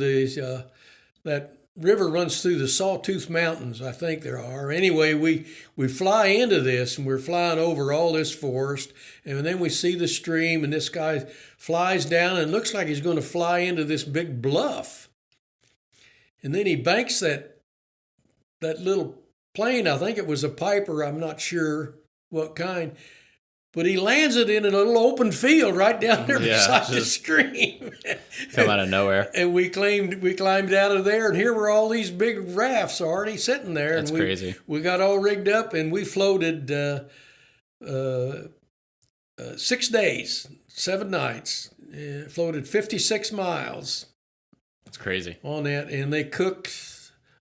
that river runs through the Sawtooth Mountains, I think there are. Anyway, we fly into this, and we're flying over all this forest, and then we see the stream, and this guy flies down and looks like he's going to fly into this big bluff. And then he banks that little plane. I think it was a Piper. I'm not sure what kind. But he lands it in a little open field right down there beside the stream. Come out of nowhere. And we climbed out of there, and here were all these big rafts already sitting there. That's crazy. We got all rigged up, and we floated 6 days, 7 nights. Floated 56 miles. That's crazy. On that, and they cooked.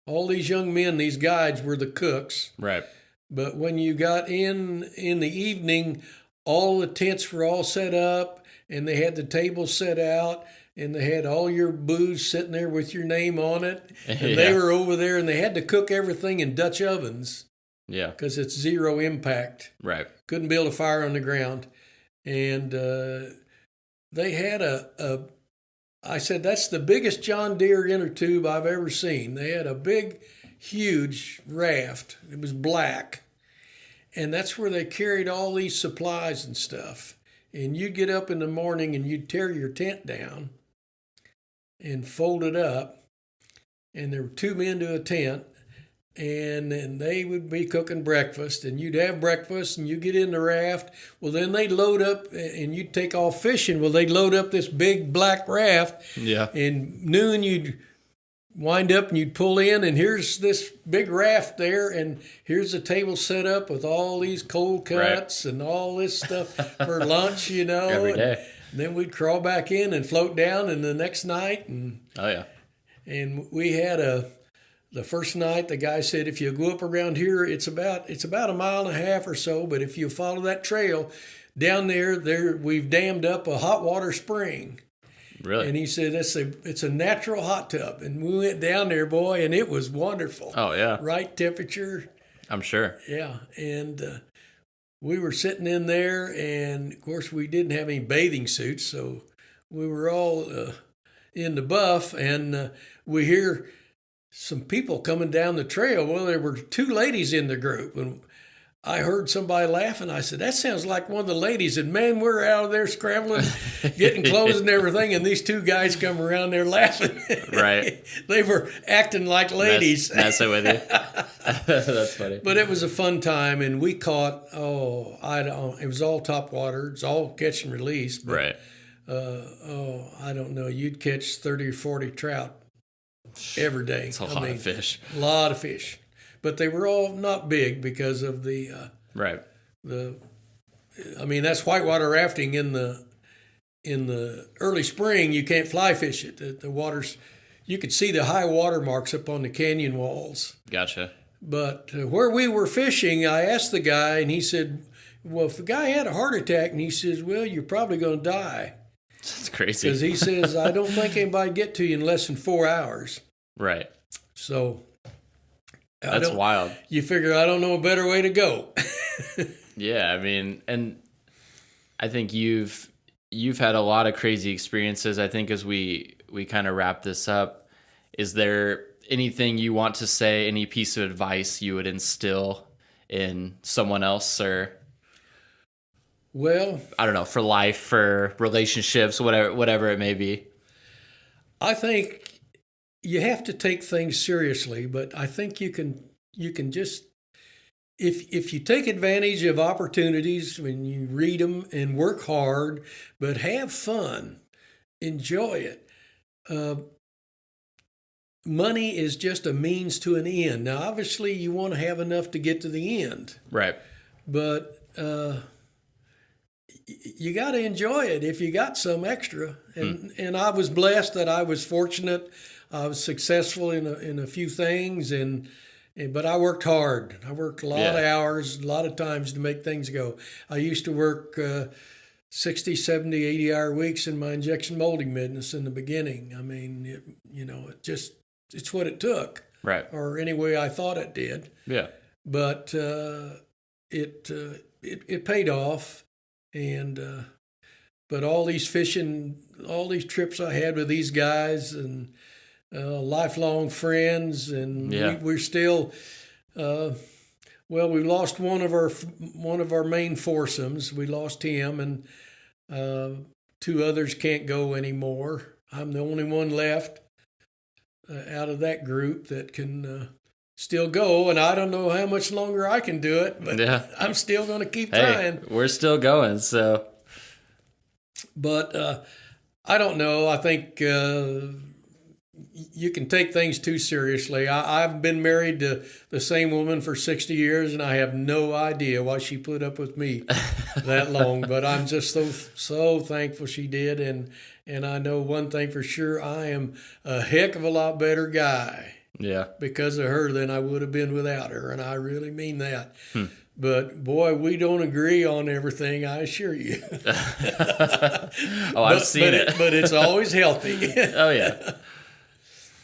All these young men, these guides, were the cooks. Right. But when you got in the evening, all the tents were all set up, and they had the tables set out, and they had all your booze sitting there with your name on it. And they were over there, and they had to cook everything in Dutch ovens. Yeah. Because it's zero impact. Right. Couldn't build a fire on the ground. And they had I said, that's the biggest John Deere inner tube I've ever seen. They had a big, huge raft. It was black. And that's where they carried all these supplies and stuff. And you'd get up in the morning and you'd tear your tent down and fold it up. And there were 2 men to a tent. and they would be cooking breakfast, and you'd have breakfast, and you get in the raft. Well, then they'd load up, and you'd take off fishing. Well, they'd load up this big black raft. Yeah. And noon you'd wind up and you'd pull in, and here's this big raft there, and here's a table set up with all these cold cuts and all this stuff for lunch, Every day. And then we'd crawl back in and float down, and the next night, and we had the first night, the guy said, if you go up around here, it's about 1.5 miles or so, but if you follow that trail down there we've dammed up a hot water spring. Really? And he said, it's a natural hot tub. And we went down there, boy, and it was wonderful. Oh, yeah. Right temperature. I'm sure. Yeah. And we were sitting in there, and, of course, we didn't have any bathing suits, so we were all in the buff, and we hear some people coming down the trail. Well, there were 2 ladies in the group, and I heard somebody laughing. I said, that sounds like one of the ladies. And, man, we're out of there scrambling, getting clothes and everything, and these 2 guys come around there laughing. Right. They were acting like ladies. Messing with you. That's funny. But it was a fun time, and we caught, it was all top water. It's all catch and release. But, right. I don't know. You'd catch 30 or 40 trout every day. It's a lot of fish. A lot of fish. But they were all not big because of the that's whitewater rafting in the early spring. You can't fly fish it. The waters, you could see the high water marks up on the canyon walls. Gotcha. But where we were fishing, I asked the guy, and he said, well, if the guy had a heart attack, and he says, well, you're probably going to die. That's crazy. Because he says, I don't think anybody get to you in less than 4 hours. Right. So that's wild. You figure I don't know a better way to go. Yeah, I mean, and I think you've had a lot of crazy experiences. I think as we kind of wrap this up, is there anything you want to say, any piece of advice you would instill in someone else, or well, I don't know, for life, for relationships, whatever it may be? I think you have to take things seriously, but I think you can just, if you take advantage of opportunities when you read them and work hard, but have fun, enjoy it. Money is just a means to an end. Now, obviously, you want to have enough to get to the end. Right. But you got to enjoy it if you got some extra. And I was blessed that I was fortunate. I was successful in a few things, but I worked hard. I worked a lot of hours, a lot of times to make things go. I used to work 60, 70, 80-hour weeks in my injection molding business in the beginning. I mean, it's what it took. Right. Or anyway I thought it did. Yeah. But it paid off, and but all these fishing, all these trips I had with these guys, and lifelong friends, and we're still. We lost one of our main foursomes. We lost him, and 2 others can't go anymore. I'm the only one left out of that group that can still go, and I don't know how much longer I can do it, but I'm still going to keep trying. We're still going, so. But I don't know. I think you can take things too seriously. I've been married to the same woman for 60 years, and I have no idea why she put up with me that long. But I'm just so thankful she did, and I know one thing for sure: I am a heck of a lot better guy. Yeah. Because of her than I would have been without her, and I really mean that. But boy, we don't agree on everything, I assure you. I've seen it. But it's always healthy. Oh yeah.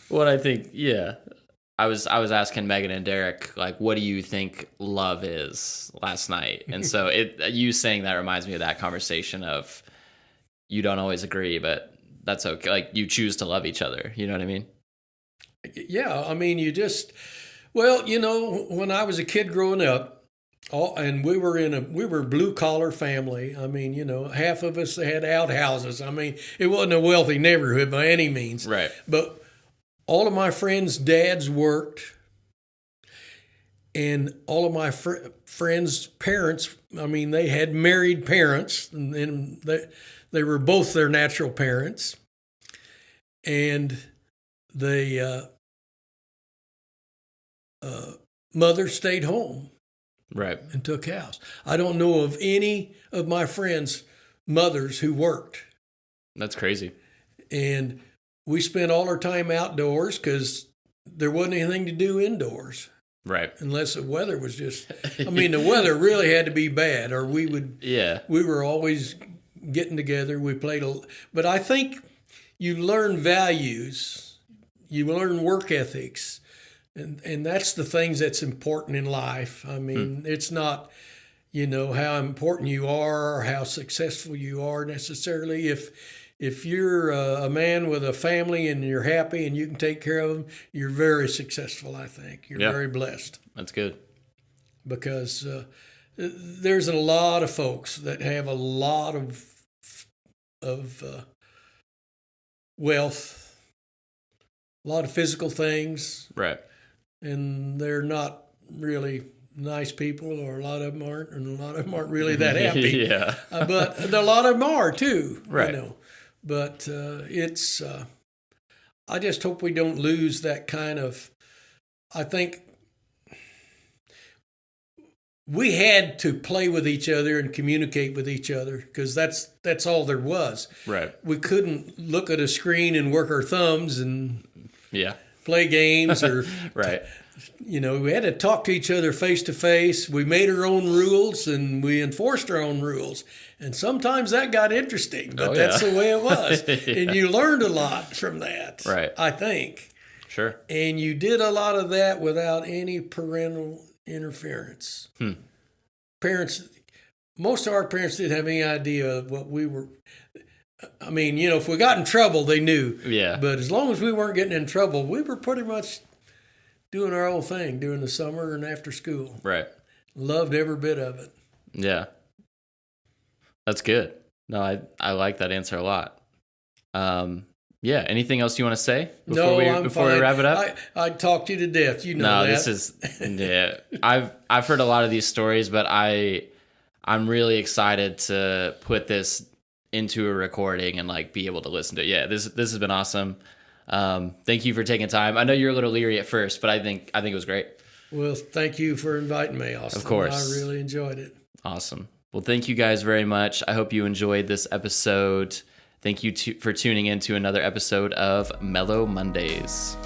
Well, I think I was asking Megan and Derek, like, what do you think love is last night? And so you saying that reminds me of that conversation of you don't always agree, but that's okay. Like, you choose to love each other. You know what I mean? Yeah, I mean, when I was a kid growing up, and we were a blue collar family. I mean, half of us had outhouses. I mean, it wasn't a wealthy neighborhood by any means. Right. But all of my friends' dads worked, And all of my friends' parents, I mean, they had married parents, and then they were both their natural parents. And the mother stayed home Right. and took house. I don't know of any of my friends' mothers who worked. That's crazy. And we spent all our time outdoors because there wasn't anything to do indoors. Right. Unless the weather was just, I mean, the weather really had to be bad, or we were always getting together. We played, but I think you learn values, you learn work ethics, and that's the things that's important in life. I mean, it's not, how important you are or how successful you are necessarily. If you're a man with a family and you're happy and you can take care of them, you're very successful, I think. You're very blessed. That's good. Because there's a lot of folks that have a lot of wealth, a lot of physical things. Right. And they're not really nice people, or a lot of them aren't, and a lot of them aren't really that happy. Yeah. But a lot of them are too. Right. But it's, I just hope we don't lose that kind of, I think we had to play with each other and communicate with each other because that's all there was. Right. We couldn't look at a screen and work our thumbs and play games or, right. We had to talk to each other face to face. We made our own rules and we enforced our own rules. And sometimes that got interesting, but that's the way it was. And you learned a lot from that, right? I think. Sure. And you did a lot of that without any parental interference. Most of our parents didn't have any idea of what we were. I mean, if we got in trouble, they knew. Yeah. But as long as we weren't getting in trouble, we were pretty much doing our own thing during the summer and after school. Right. Loved every bit of it. Yeah. That's good. No, I like that answer a lot. Yeah. Anything else you want to say before we wrap it up? I talked you to death. No, this is I've heard a lot of these stories, but I'm really excited to put this into a recording and be able to listen to it. Yeah, this has been awesome. Thank you for taking time. I know you're a little leery at first, but I think it was great. Well, thank you for inviting me, Austin. Of course. I really enjoyed it. Awesome. Well, thank you guys very much. I hope you enjoyed this episode. Thank you for tuning in to another episode of Mellow Mondays.